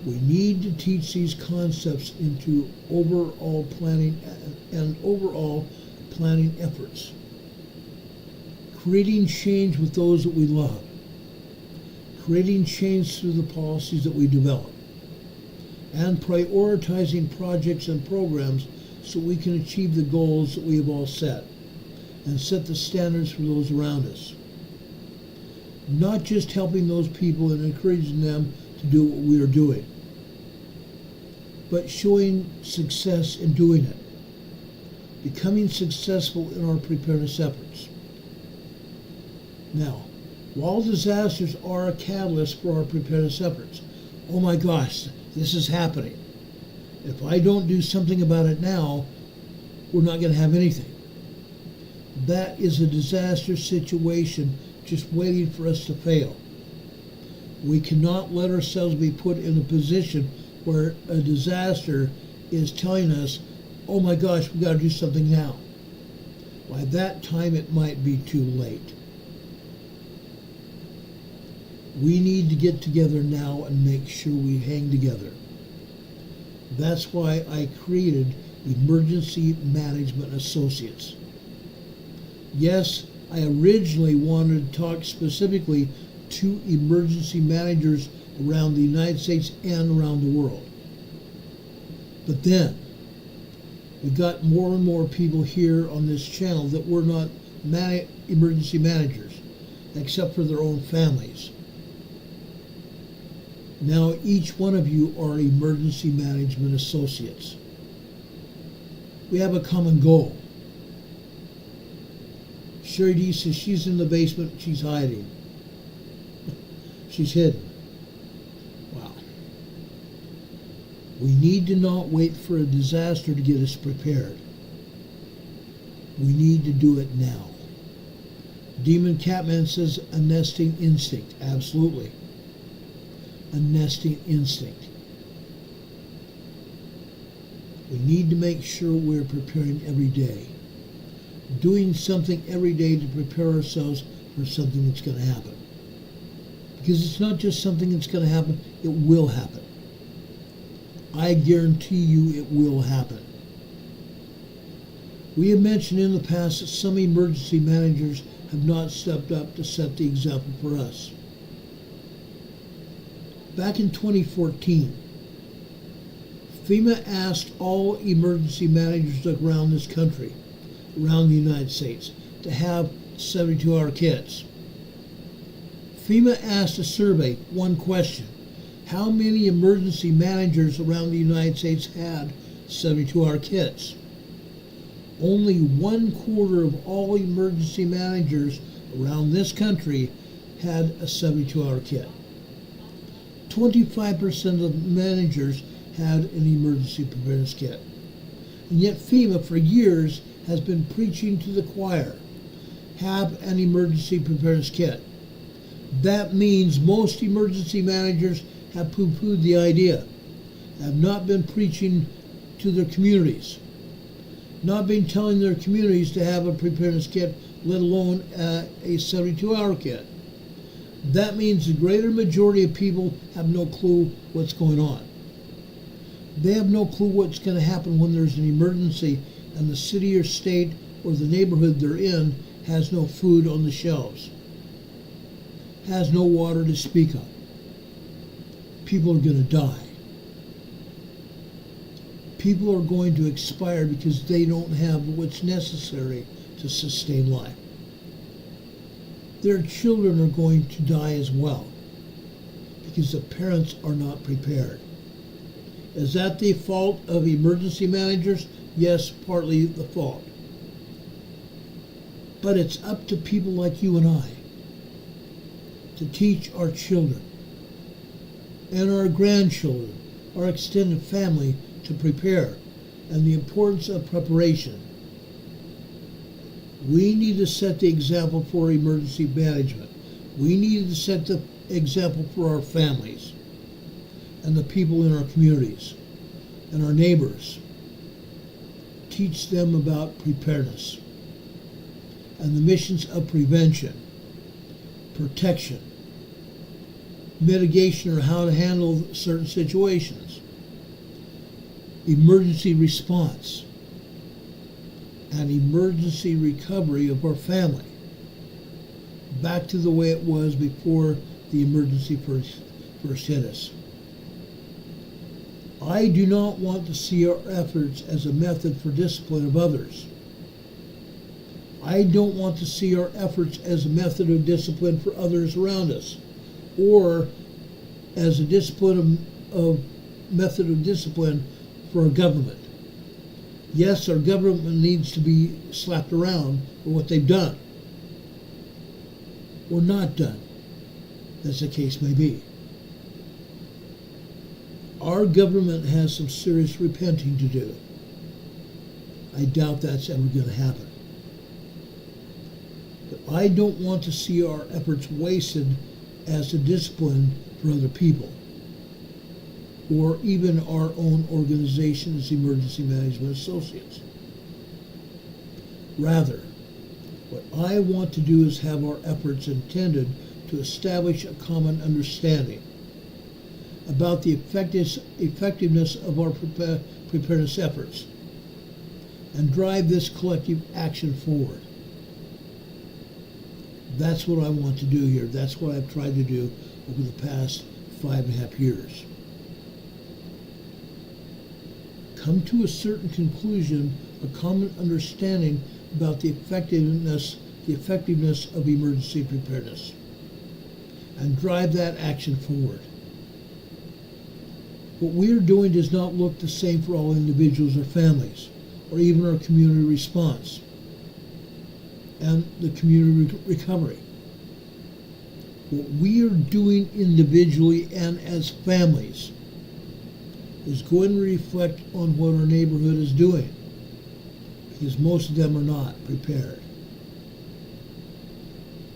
Speaker 1: We need to teach these concepts into overall planning and overall planning efforts. Creating change with those that we love. Creating change through the policies that we develop. And prioritizing projects and programs so we can achieve the goals that we have all set and set the standards for those around us. Not just helping those people and encouraging them to do what we are doing, but showing success in doing it. Becoming successful in our preparedness efforts. Now, while disasters are a catalyst for our preparedness efforts, oh my gosh, this is happening. If I don't do something about it now, we're not going to have anything. That is a disaster situation just waiting for us to fail. We cannot let ourselves be put in a position where a disaster is telling us, oh my gosh, we've got to do something now. By that time, it might be too late. We need to get together now and make sure we hang together. That's why I created Emergency Management Associates. Yes, I originally wanted to talk specifically to emergency managers around the United States and around the world. But then, we got more and more people here on this channel that were not emergency managers, except for their own families. Now each one of you are emergency management associates. We have a common goal. Sherry D says she's in the basement, she's hiding. She's hidden. Wow. We need to not wait for a disaster to get us prepared. We need to do it now. Demon Catman says a nesting instinct. Absolutely. A nesting instinct. We need to make sure we're preparing every day. Doing something every day to prepare ourselves for something that's going to happen. Because it's not just something that's going to happen, it will happen. I guarantee you it will happen. We have mentioned in the past that some emergency managers have not stepped up to set the example for us. Back in 2014, FEMA asked all emergency managers around this country, around the United States, to have 72-hour kits. FEMA asked a survey, one question: how many emergency managers around the United States had 72-hour kits? Only 1/4 of all emergency managers around this country had a 72-hour kit. 25% of managers had an emergency preparedness kit. And yet FEMA for years has been preaching to the choir, have an emergency preparedness kit. That means most emergency managers have poo-pooed the idea, have not been preaching to their communities, not been telling their communities to have a preparedness kit, let alone a 72-hour kit. That means the greater majority of people have no clue what's going on. They have no clue what's going to happen when there's an emergency and the city or state or the neighborhood they're in has no food on the shelves, has no water to speak of. People are going to die. People are going to expire because they don't have what's necessary to sustain life. Their children are going to die as well because the parents are not prepared. Is that the fault of emergency managers? Yes, partly the fault. But it's up to people like you and I to teach our children and our grandchildren, our extended family, to prepare, and the importance of preparation. We need to set the example for emergency management. We need to set the example for our families and the people in our communities and our neighbors. Teach them about preparedness and the missions of prevention, protection, mitigation, or how to handle certain situations, emergency response, and emergency recovery of our family back to the way it was before the emergency first hit us. I do not want to see our efforts as a method for discipline of others. I don't want to see our efforts as a method of discipline for others around us, or as a method of discipline for our government. Yes, our government needs to be slapped around for what they've done, or not done, as the case may be. Our government has some serious repenting to do. I doubt that's ever going to happen. But I don't want to see our efforts wasted as a discipline for other people, or even our own organization as emergency management associates. Rather, what I want to do is have our efforts intended to establish a common understanding about the effectiveness of our preparedness efforts and drive this collective action forward. That's what I want to do here. That's what I've tried to do over the past 5.5 years. Come to a certain conclusion, a common understanding about the effectiveness of emergency preparedness, and drive that action forward. What we're doing does not look the same for all individuals or families, or even our community response. and the community recovery. What we are doing individually and as families is going to reflect on what our neighborhood is doing, because most of them are not prepared.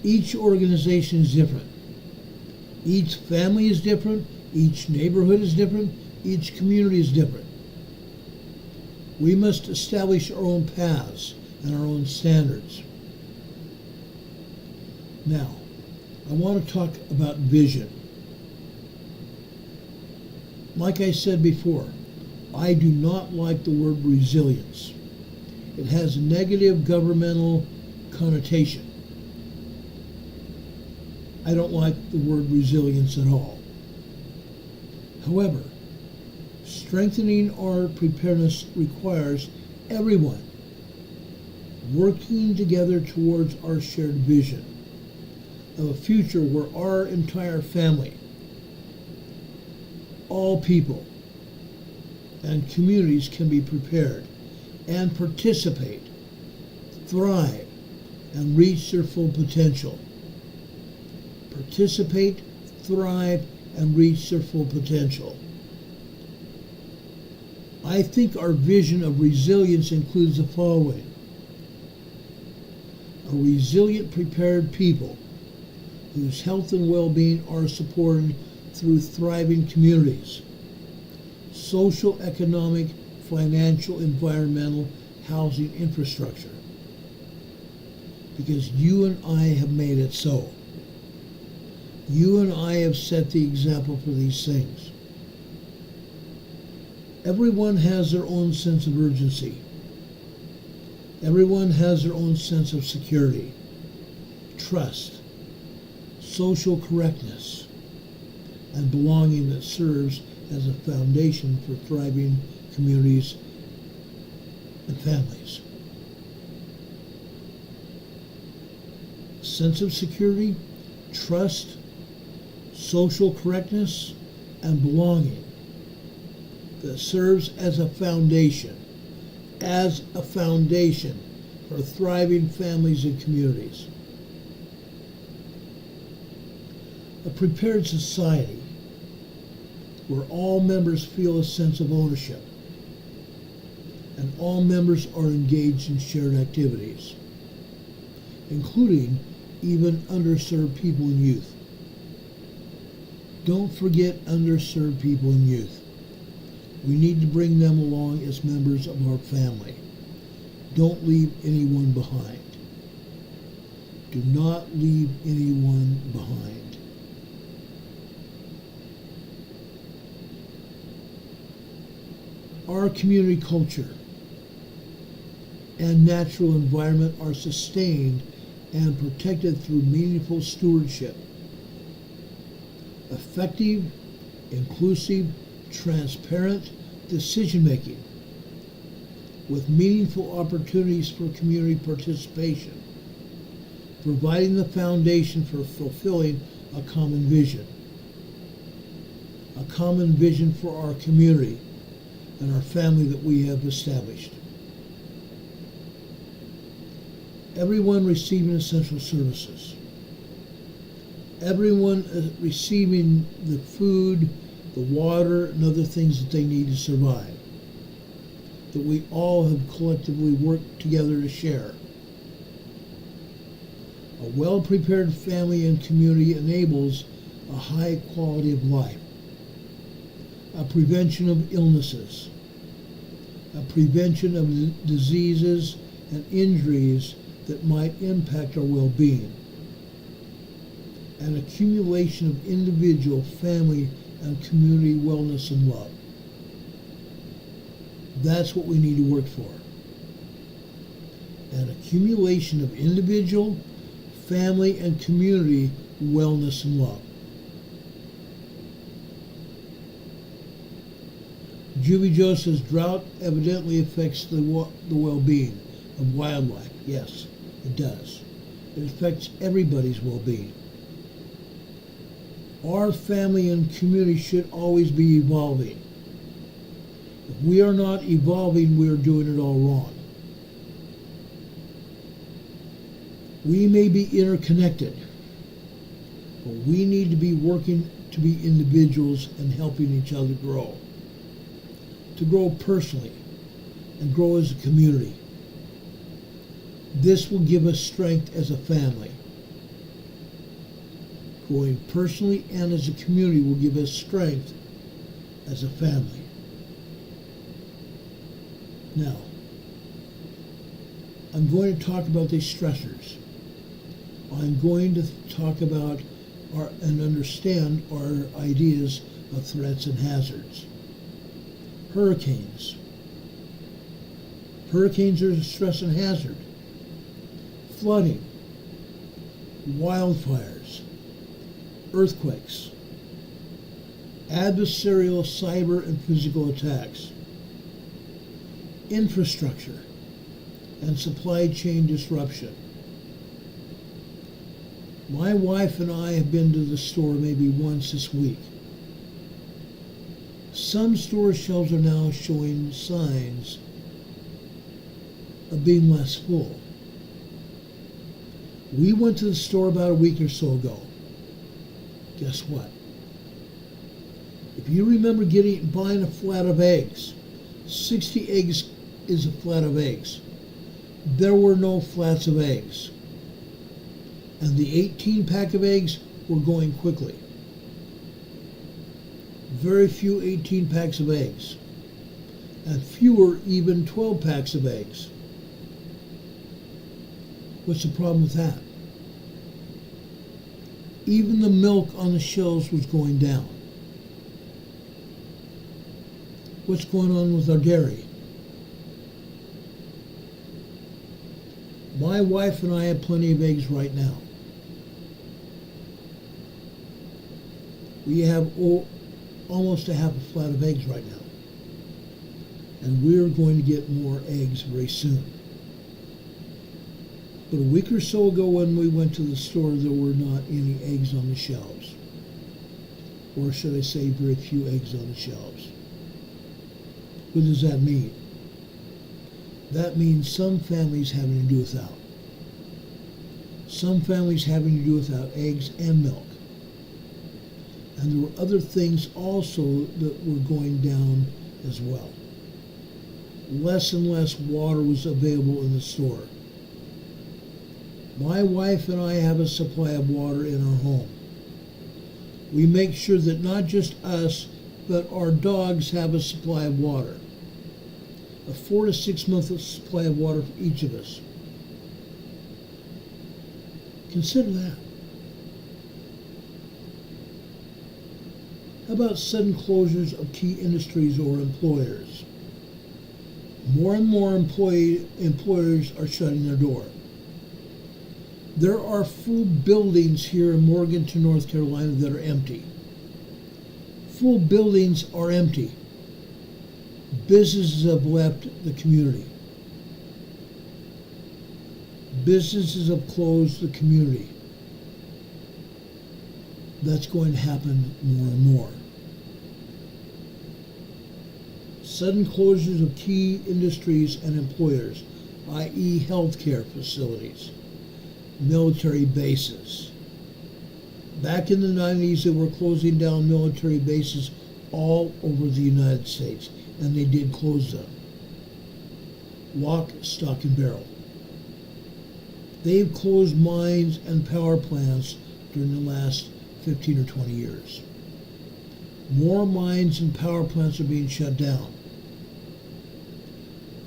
Speaker 1: Each organization is different. Each family is different. Each neighborhood is different. Each community is different. We must establish our own paths and our own standards. Now, I want to talk about vision. Like I said before, I do not like the word resilience. It has a negative governmental connotation. I don't like the word resilience at all. However, strengthening our preparedness requires everyone working together towards our shared vision of a future where our entire family, all people, and communities can be prepared and participate, thrive, and reach their full potential. Participate, thrive, and reach their full potential. I think our vision of resilience includes the following: a resilient, prepared people whose health and well-being are supported through thriving communities, social, economic, financial, environmental, housing infrastructure. Because you and I have made it so. You and I have set the example for these things. Everyone has their own sense of urgency. Everyone has their own sense of security, trust, social correctness, and belonging that serves as a foundation for thriving communities and families. Sense of security, trust, social correctness, and belonging that serves as a foundation for thriving families and communities. A prepared society where all members feel a sense of ownership and all members are engaged in shared activities, including even underserved people and youth. Don't forget underserved people and youth. We need to bring them along as members of our family. Don't leave anyone behind. Do not leave anyone behind. Our community culture and natural environment are sustained and protected through meaningful stewardship. Effective, inclusive, transparent decision-making with meaningful opportunities for community participation, providing the foundation for fulfilling a common vision for our community and our family that we have established. Everyone receiving essential services. Everyone receiving the food, the water, and other things that they need to survive, that we all have collectively worked together to share. A well-prepared family and community enables a high quality of life, a prevention of illnesses, a prevention of diseases and injuries that might impact our well-being, an accumulation of individual, family, and community wellness and love. That's what we need to work for. An accumulation of individual, family, and community wellness and love. Juby Joe says drought evidently affects the well-being of wildlife. Yes, it does. It affects everybody's well-being. Our family and community should always be evolving. If we are not evolving, we are doing it all wrong. We may be interconnected, but we need to be working to be individuals and helping each other grow. To grow personally and grow as a community. This will give us strength as a family. Growing personally and as a community will give us strength as a family. Now, I'm going to talk about these stressors. I'm going to talk about and understand our ideas of threats and hazards. Hurricanes. Hurricanes are a stress and hazard. Flooding. Wildfires. Earthquakes. Adversarial cyber and physical attacks. Infrastructure and supply chain disruption. My wife and I have been to the store maybe once this week. Some store shelves are now showing signs of being less full. We went to the store about a week or so ago. Guess what? If you remember buying a flat of eggs, 60 eggs is a flat of eggs. There were no flats of eggs. And the 18 pack of eggs were going quickly. Very few 18 packs of eggs. And fewer even 12 packs of eggs. What's the problem with that? Even the milk on the shelves was going down. What's going on with our dairy? My wife and I have plenty of eggs right now. We have almost a half a flat of eggs right now. And we're going to get more eggs very soon. But a week or so ago when we went to the store, there were not any eggs on the shelves. Or should I say, very few eggs on the shelves. What does that mean? That means some families having to do without. Some families having to do without eggs and milk. And there were other things also that were going down as well. Less and less water was available in the store. My wife and I have a supply of water in our home. We make sure that not just us, but our dogs have a supply of water. A 4 to 6 month supply of water for each of us. Consider that. How about sudden closures of key industries or employers? More and more employers are shutting their door. There are full buildings here in Morganton, North Carolina that are empty. Full buildings are empty. Businesses have left the community. Businesses have closed the community. That's going to happen more and more. Sudden closures of key industries and employers, i.e. healthcare facilities, military bases. Back in the 90s, they were closing down military bases all over the United States, and they did close them. Lock, stock, and barrel. They've closed mines and power plants during the last 15 or 20 years. More mines and power plants are being shut down.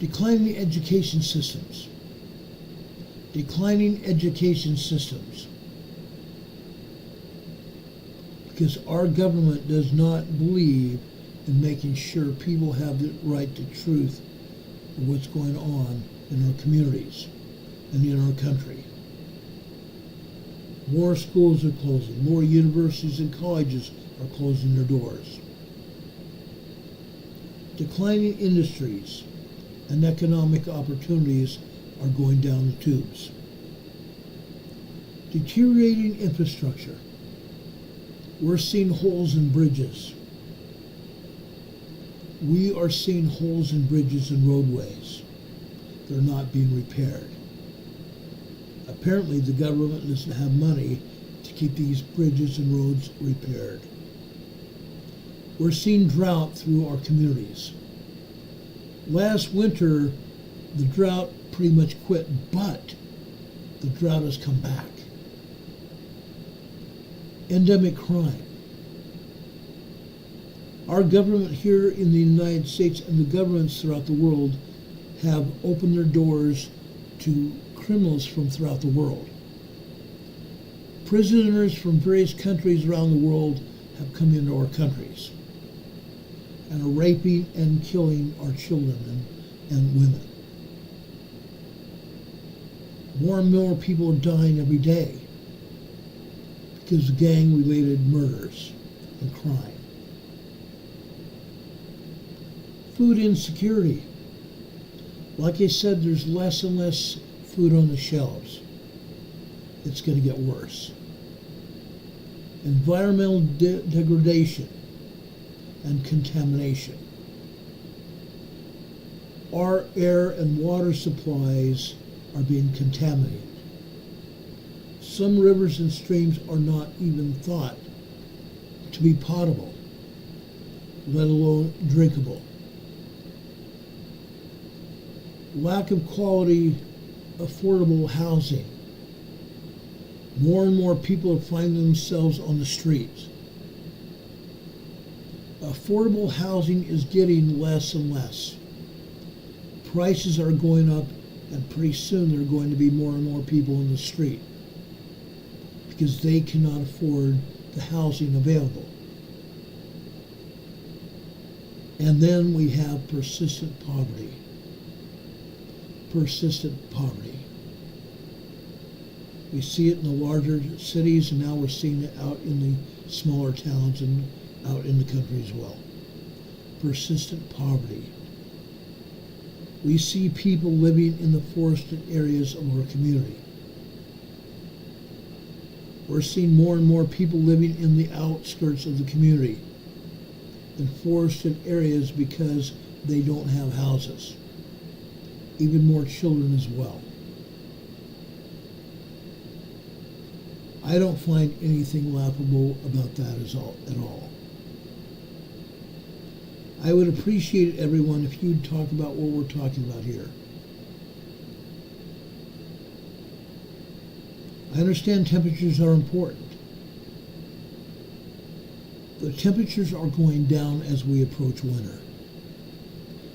Speaker 1: Declining education systems. Declining education systems. Because our government does not believe in making sure people have the right to truth of what's going on in our communities and in our country. More schools are closing. More universities and colleges are closing their doors. Declining industries and economic opportunities are going down the tubes. Deteriorating infrastructure. We're seeing holes in bridges. We are seeing holes in bridges and roadways. They're not being repaired. A Apparently the government doesn't have money to keep these bridges and roads repaired. We're seeing drought through our communities. Last winter, the drought pretty much quit, but the drought has come back. Endemic crime. Our government here in the United States and the governments throughout the world have opened their doors to criminals from throughout the world. Prisoners from various countries around the world have come into our countries and are raping and killing our children and women. More and more people are dying every day because of gang-related murders and crime. Food insecurity. Like I said, there's less and less food on the shelves. It's going to get worse. Environmental degradation and contamination. Our air and water supplies are being contaminated. Some rivers and streams are not even thought to be potable, let alone drinkable. Lack of quality, affordable housing. More and more people are finding themselves on the streets. Affordable housing is getting less and less. Prices are going up, and pretty soon there are going to be more and more people in the street because they cannot afford the housing available. And then we have persistent poverty. Persistent poverty. We see it in the larger cities, and now we're seeing it out in the smaller towns and out in the country as well. Persistent poverty. We see people living in the forested areas of our community. We're seeing more and more people living in the outskirts of the community, in forested areas, because they don't have houses. Even more children as well. I don't find anything laughable about that at all. I would appreciate it, everyone, if you'd talk about what we're talking about here. I understand temperatures are important. The temperatures are going down as we approach winter.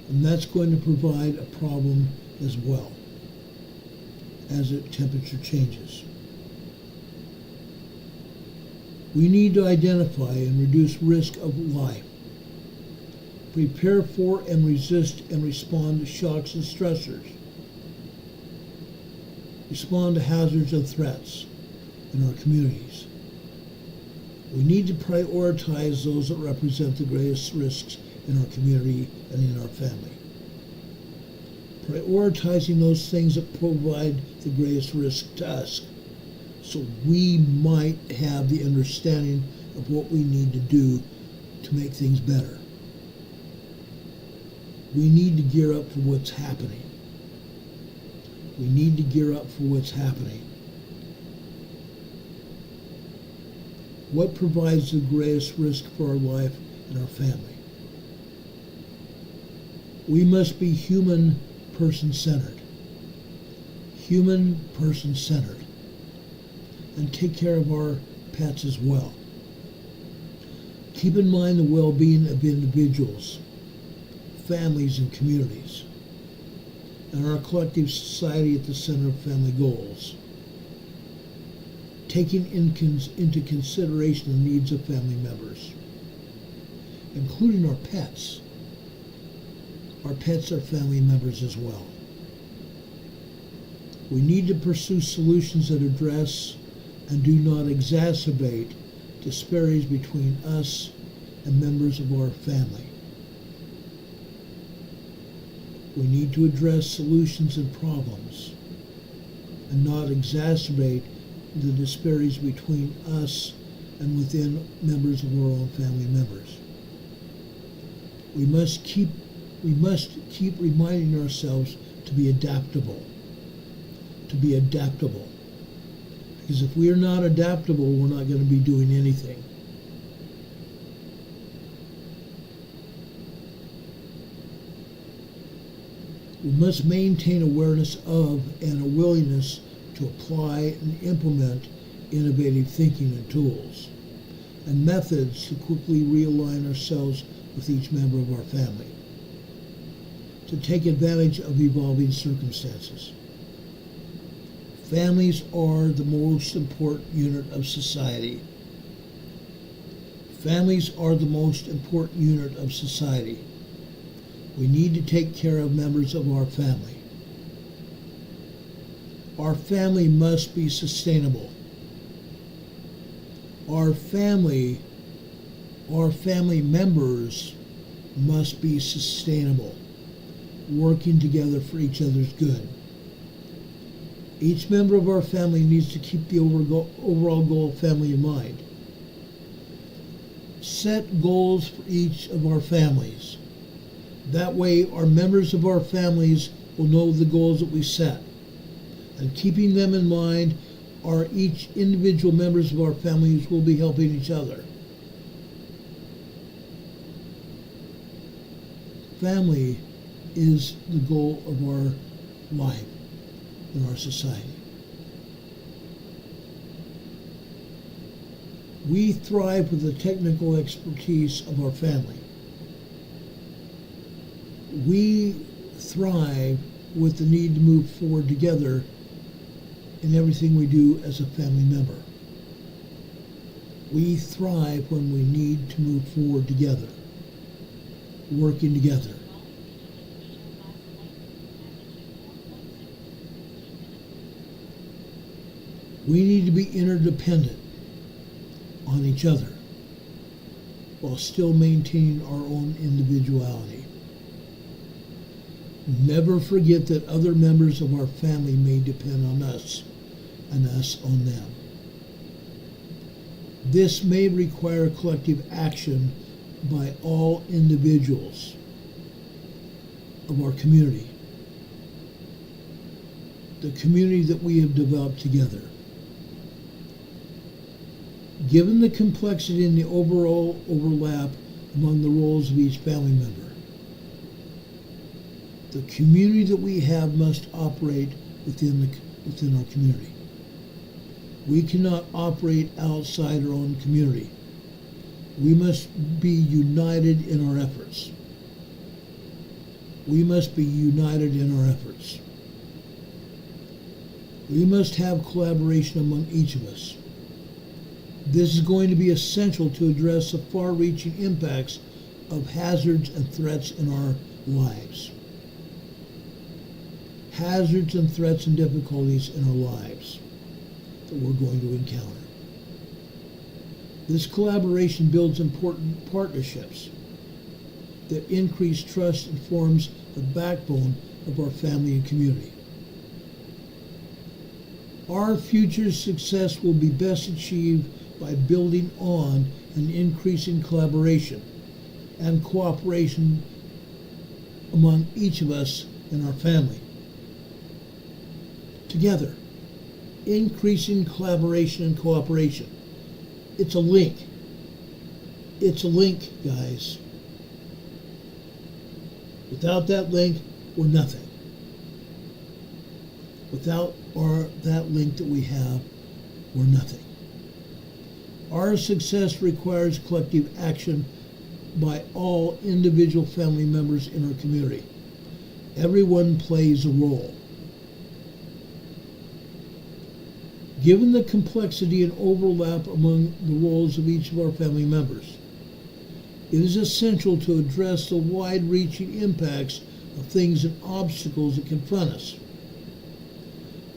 Speaker 1: And that's going to provide a problem as well as the temperature changes. We need to identify and reduce risk of life. Prepare for and resist and respond to shocks and stressors. Respond to hazards and threats in our communities. We need to prioritize those that represent the greatest risks in our community and in our family. Prioritizing those things that provide the greatest risk to us, so we might have the understanding of what we need to do to make things better. We need to gear up for what's happening. We need to gear up for what's happening. What provides the greatest risk for our life and our family? We must be human person-centered. Human person-centered. And take care of our pets as well. Keep in mind the well-being of individuals, families, and communities, and our collective society at the center of family goals. Taking into consideration the needs of family members, including our pets. Our pets are family members as well. We need to pursue solutions that address and do not exacerbate disparities between us and members of our family. We need to address solutions and problems and not exacerbate the disparities between us and within members of our own family members. We must keep reminding ourselves to be adaptable. To be adaptable. Because if we are not adaptable, we're not going to be doing anything. We must maintain awareness of and a willingness to apply and implement innovative thinking and tools and methods to quickly realign ourselves with each member of our family, to take advantage of evolving circumstances. Families are the most important unit of society. Families are the most important unit of society. We need to take care of members of our family. Our family must be sustainable. Our family members must be sustainable, working together for each other's good. Each member of our family needs to keep the overall goal of family in mind. Set goals for each of our families. That way, our members of our families will know the goals that we set. And keeping them in mind, each individual members of our families will be helping each other. Family is the goal of our life in our society. We thrive with the technical expertise of our family. We thrive with the need to move forward together in everything we do as a family member. We thrive when we need to move forward together, working together. We need to be interdependent on each other while still maintaining our own individuality. Never forget that other members of our family may depend on us and us on them. This may require collective action by all individuals of our community, the community that we have developed together. Given the complexity and the overall overlap among the roles of each family member, the community that we have must operate within our community. We cannot operate outside our own community. We must be united in our efforts. We must be united in our efforts. We must have collaboration among each of us. This is going to be essential to address the far-reaching impacts of hazards and threats in our lives. Hazards and threats and difficulties in our lives that we're going to encounter. This collaboration builds important partnerships that increase trust and forms the backbone of our family and community. Our future success will be best achieved by building on and increasing collaboration and cooperation among each of us in our family. Together, increasing collaboration and cooperation. It's a link. It's a link, guys. Without that link, we're nothing. Without that link that we have, we're nothing. Our success requires collective action by all individual family members in our community. Everyone plays a role. Given the complexity and overlap among the roles of each of our family members, it is essential to address the wide-reaching impacts of things and obstacles that confront us.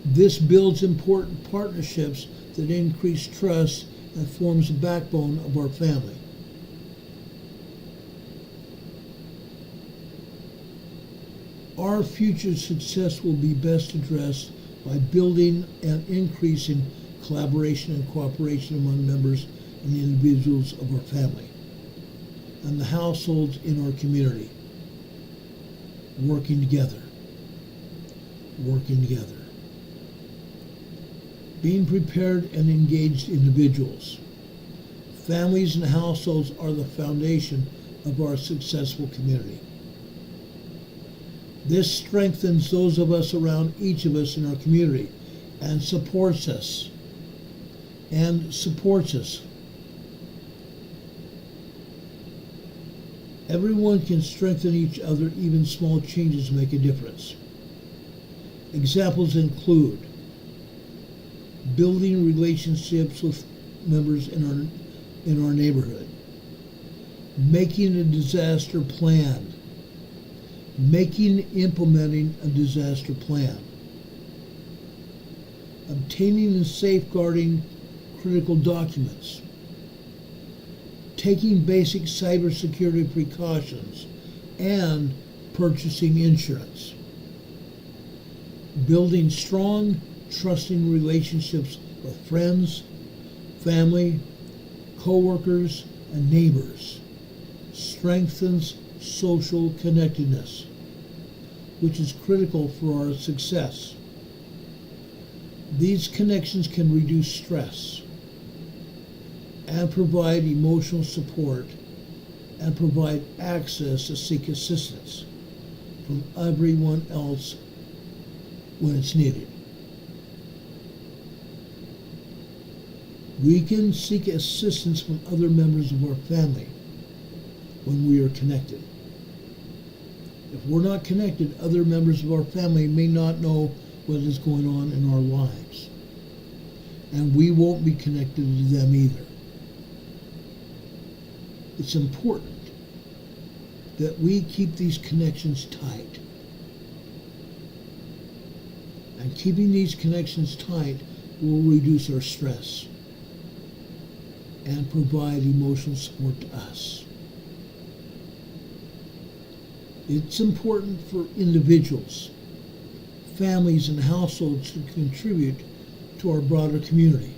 Speaker 1: This builds important partnerships that increase trust and forms the backbone of our family. Our future success will be best addressed by building and increasing collaboration and cooperation among members and individuals of our family and the households in our community. Working together. Working together. Being prepared and engaged individuals. Families and households are the foundation of our successful community. This strengthens those of us around each of us in our community and supports us. Everyone can strengthen each other. Even small changes make a difference. Examples include building relationships with members in our neighborhood, making a disaster plan, implementing a disaster plan, obtaining and safeguarding critical documents, taking basic cybersecurity precautions, and purchasing insurance. Building strong, trusting relationships with friends, family, co-workers, and neighbors strengthens social connectedness, which is critical for our success. These connections can reduce stress and provide emotional support and provide access to seek assistance from everyone else when it's needed. We can seek assistance from other members of our family when we are connected. If we're not connected, other members of our family may not know what is going on in our lives, and we won't be connected to them either. It's important that we keep these connections tight. And keeping these connections tight will reduce our stress and provide emotional support to us. It's important for individuals, families, and households to contribute to our broader community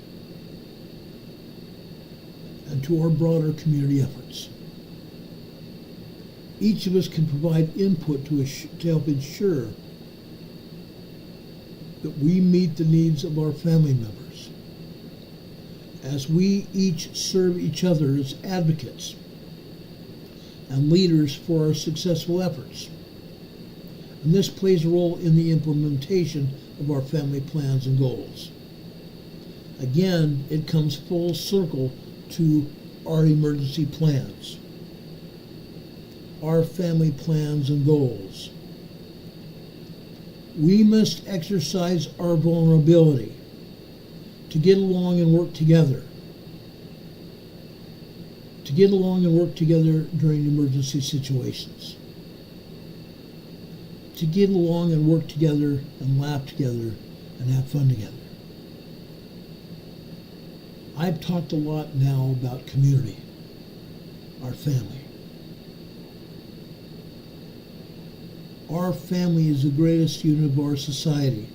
Speaker 1: and to our broader community efforts. Each of us can provide input to help ensure that we meet the needs of our family members as we each serve each other as advocates and leaders for our successful efforts. And this plays a role in the implementation of our family plans and goals. Again, it comes full circle to our emergency plans, our family plans and goals. We must exercise our vulnerability to get along and work together. To get along and work together during emergency situations. To get along and work together and laugh together and have fun together. I've talked a lot now about community, our family. Our family is the greatest unit of our society,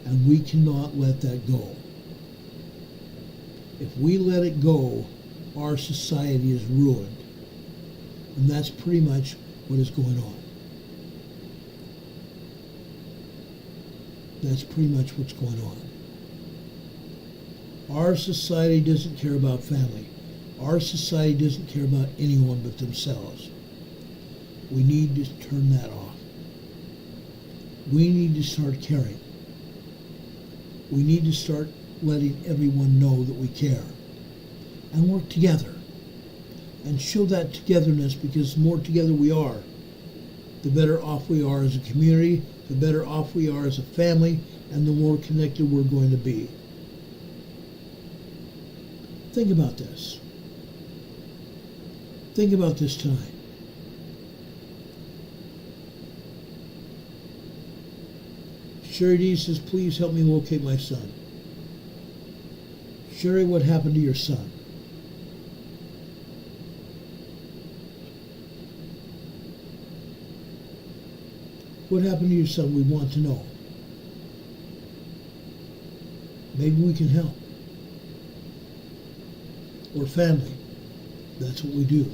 Speaker 1: and we cannot let that go. If we let it go, our society is ruined. And that's pretty much what is going on. That's pretty much what's going on. Our society doesn't care about family. Our society doesn't care about anyone but themselves. We need to turn that off. We need to start caring. We need to start letting everyone know that we care and work together and show that togetherness, because the more together we are, the better off we are as a community, the better off we are as a family, and the more connected we're going to be. Think about this. Think about this tonight. Sherry D says, please help me locate my son. Sherry, what happened to your son? What happened to your son? We want to know. Maybe we can help. Or family. That's what we do.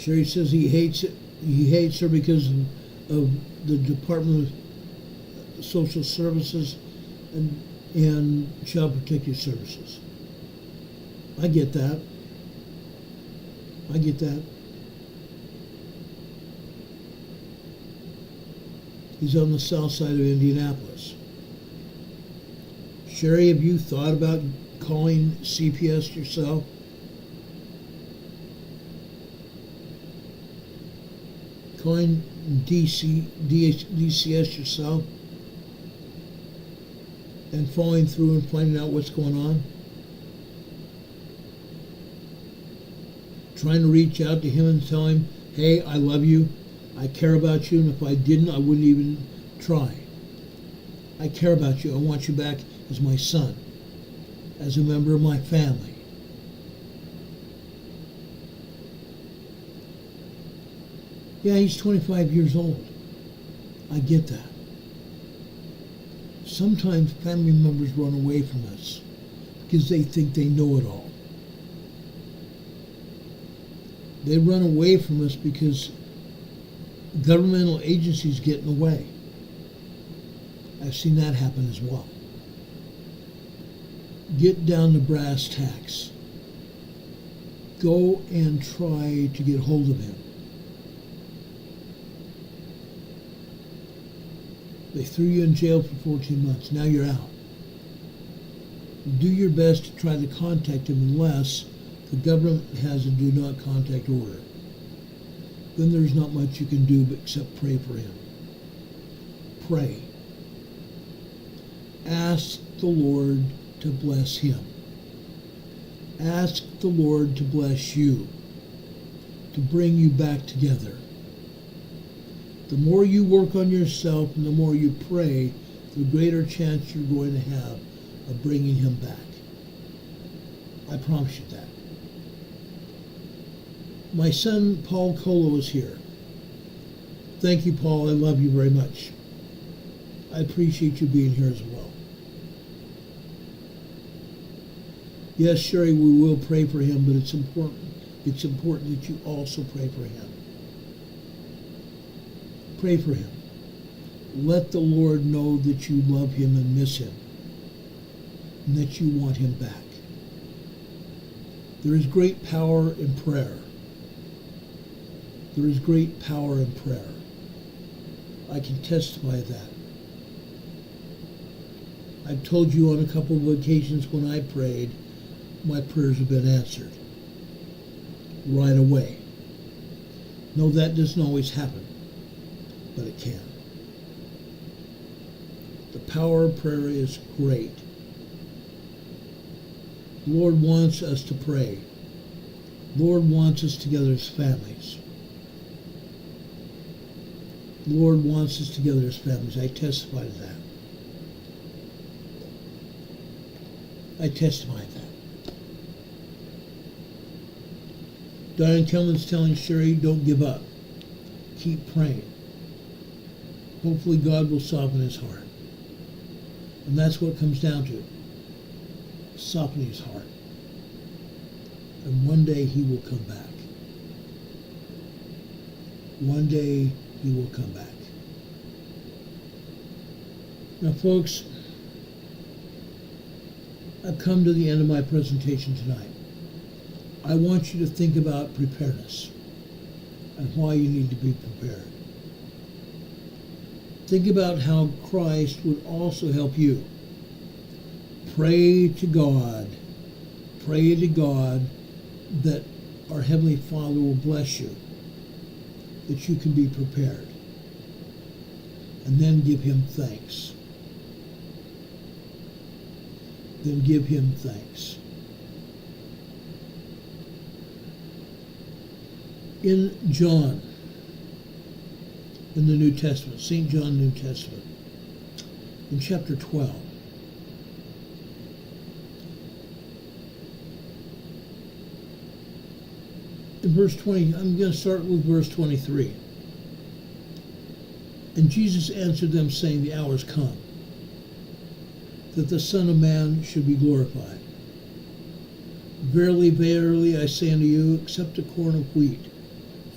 Speaker 1: Sherry says he hates it. He hates her because of the Department of Social Services and Child Protective Services. I get that. I get that. He's on the south side of Indianapolis. Sherry, have you thought about calling CPS yourself? Calling DCS yourself and following through and finding out what's going on? Trying to reach out to him and tell him, hey, I love you, I care about you, and if I didn't, I wouldn't even try. I care about you. I want you back as my son, as a member of my family. Yeah, he's 25 years old. I get that. Sometimes family members run away from us because they think they know it all. They run away from us because governmental agencies get in the way. I've seen that happen as well. Get down to brass tacks. Go and try to get hold of him. They threw you in jail for 14 months. Now you're out. Do your best to try to contact him unless the government has a do not contact order. Then there's not much you can do except pray for him. Pray. Ask the Lord to bless him. Ask the Lord to bless you, to bring you back together. The more you work on yourself and the more you pray, the greater chance you're going to have of bringing him back. I promise you that. My son, Paul Colo, is here. Thank you, Paul. I love you very much. I appreciate you being here as well. Yes, Sherry, we will pray for him, but it's important. It's important that you also pray for him. Pray for him. Let the Lord know that you love him and miss him, and that you want him back. There is great power in prayer. There is great power in prayer. I can testify to that. I've told you on a couple of occasions when I prayed, my prayers have been answered right away. No, that doesn't always happen, but it can. The power of prayer is great. The Lord wants us to pray. The Lord wants us together as families. The Lord wants us together as families. I testify to that. I testify to that. Diane Kellman's telling Sherry, don't give up. Keep praying. Hopefully God will soften his heart. And that's what it comes down to. Softening his heart. And one day he will come back. One day he will come back. Now, folks, I've come to the end of my presentation tonight. I want you to think about preparedness and why you need to be prepared. Think about how Christ would also help you. Pray to God that our Heavenly Father will bless you, that you can be prepared. And then give him thanks. Then give him thanks. In John, in the New Testament, St. John New Testament, in chapter 12, in verse 20, I'm going to start with verse 23. And Jesus answered them, saying, the hour is come, that the Son of Man should be glorified. Verily, verily, I say unto you, except a corn of wheat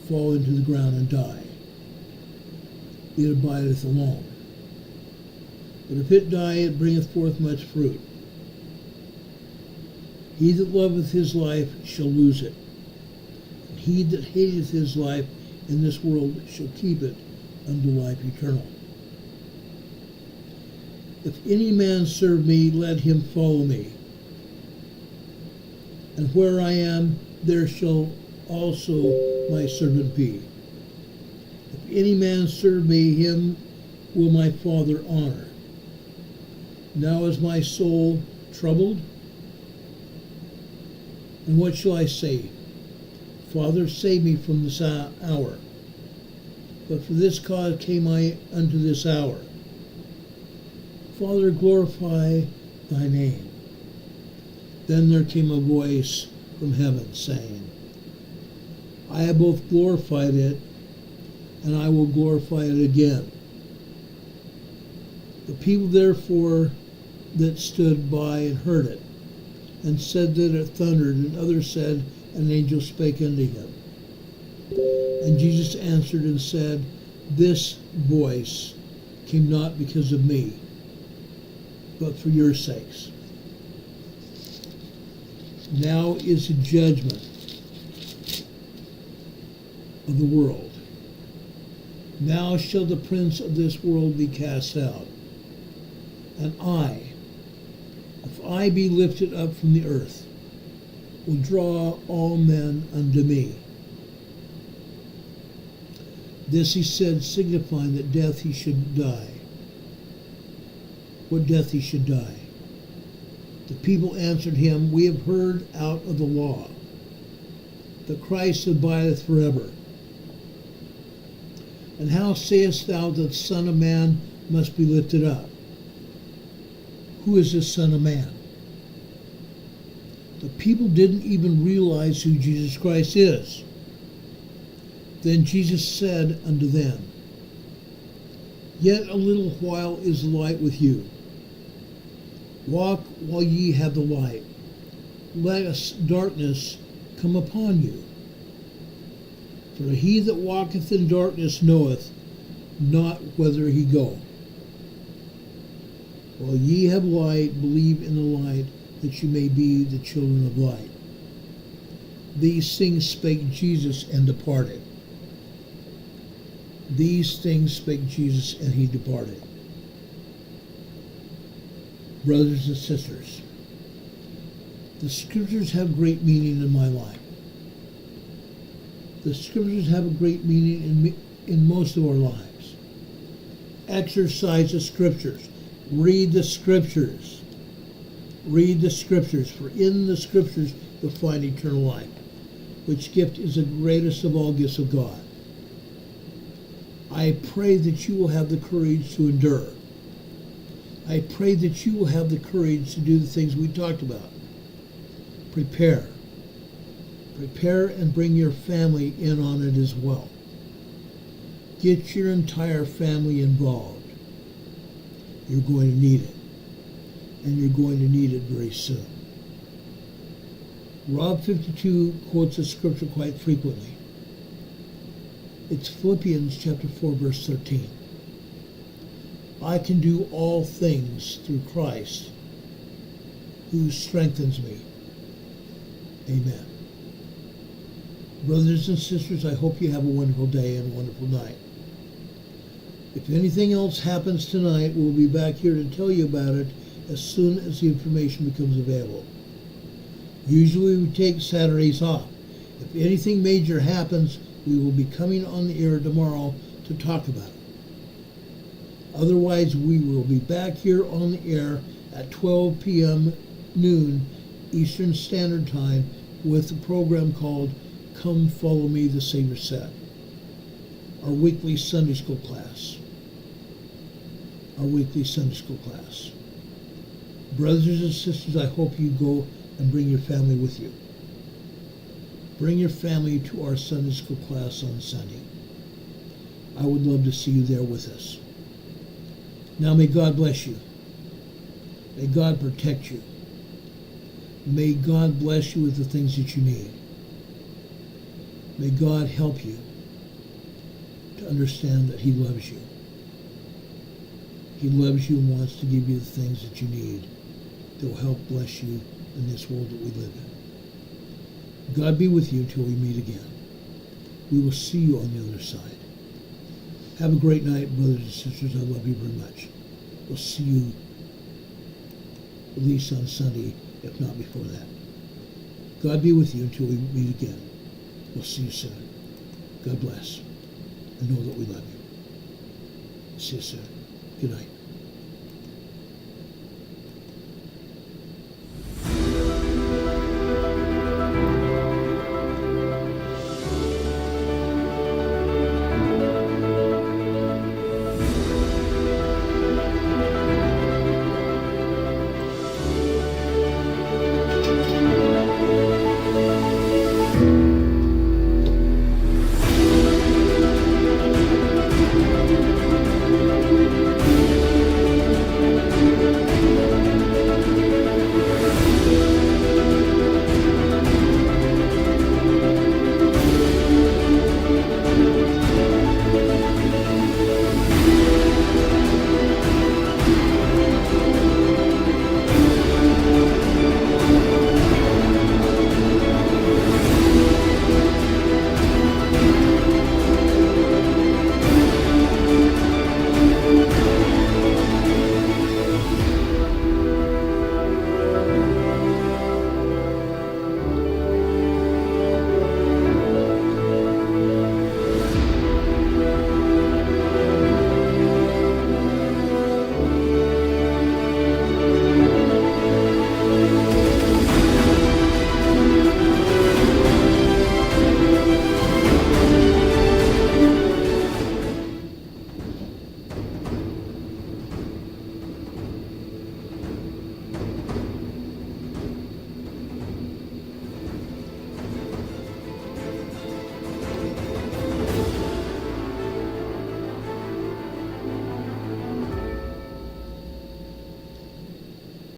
Speaker 1: fall into the ground and die. It abideth alone. But if it die, it bringeth forth much fruit. He that loveth his life shall lose it, and he that hateth his life in this world shall keep it unto life eternal. If any man serve me, let him follow me. And where I am, there shall also my servant be. If any man serve me, him will my Father honor. Now is my soul troubled? And what shall I say? Father, save me from this hour. But for this cause came I unto this hour. Father, glorify thy name. Then there came a voice from heaven, saying, I have both glorified it, and I will glorify it again. The people therefore that stood by and heard it, and said that it thundered, and others said, an angel spake unto him. And Jesus answered and said, This voice came not because of me, but for your sakes. Now is the judgment of the world. Now shall the prince of this world be cast out. And I, if I be lifted up from the earth, will draw all men unto me. This he said, signifying that death he should die. What death he should die? The people answered him, We have heard out of the law that Christ abideth forever. And how sayest thou that the Son of Man must be lifted up? Who is this Son of Man? The people didn't even realize who Jesus Christ is. Then Jesus said unto them, Yet a little while is the light with you. Walk while ye have the light, lest darkness come upon you. For he that walketh in darkness knoweth not whither he goeth. While ye have light, believe in the light, that you may be the children of light. These things spake Jesus and departed. These things spake Jesus and he departed. Brothers and sisters, the scriptures have great meaning in my life. The scriptures have a great meaning in most of our lives. Exercise the scriptures. Read the scriptures. Read the scriptures, for in the scriptures you'll find eternal life, which gift is the greatest of all gifts of God. I pray that you will have the courage to endure. I pray that you will have the courage to do the things we talked about. Prepare. Prepare and bring your family in on it as well. Get your entire family involved. You're going to need it. And you're going to need it very soon. Rob 52 quotes a scripture quite frequently. It's Philippians chapter 4, verse 13. I can do all things through Christ who strengthens me. Amen. Brothers and sisters, I hope you have a wonderful day and a wonderful night. If anything else happens tonight, we'll be back here to tell you about it as soon as the information becomes available. Usually we take Saturdays off. If anything major happens, we will be coming on the air tomorrow to talk about it. Otherwise, we will be back here on the air at 12 p.m. noon Eastern Standard Time with a program called Come Follow Me, the Savior Said, our weekly Sunday school class. Brothers and sisters, I hope you go and bring your family with you. Bring your family to our Sunday school class on Sunday. I would love to see you there with us. Now may God bless you. May God protect you. May God bless you with the things that you need. May God help you to understand that He loves you. He loves you and wants to give you the things that you need that will help bless you in this world that we live in. God be with you until we meet again. We will see you on the other side. Have a great night, brothers and sisters. I love you very much. We'll see you at least on Sunday, if not before that. God be with you until we meet again. We'll see you soon. God bless. And know that we love you. See you soon. Good night.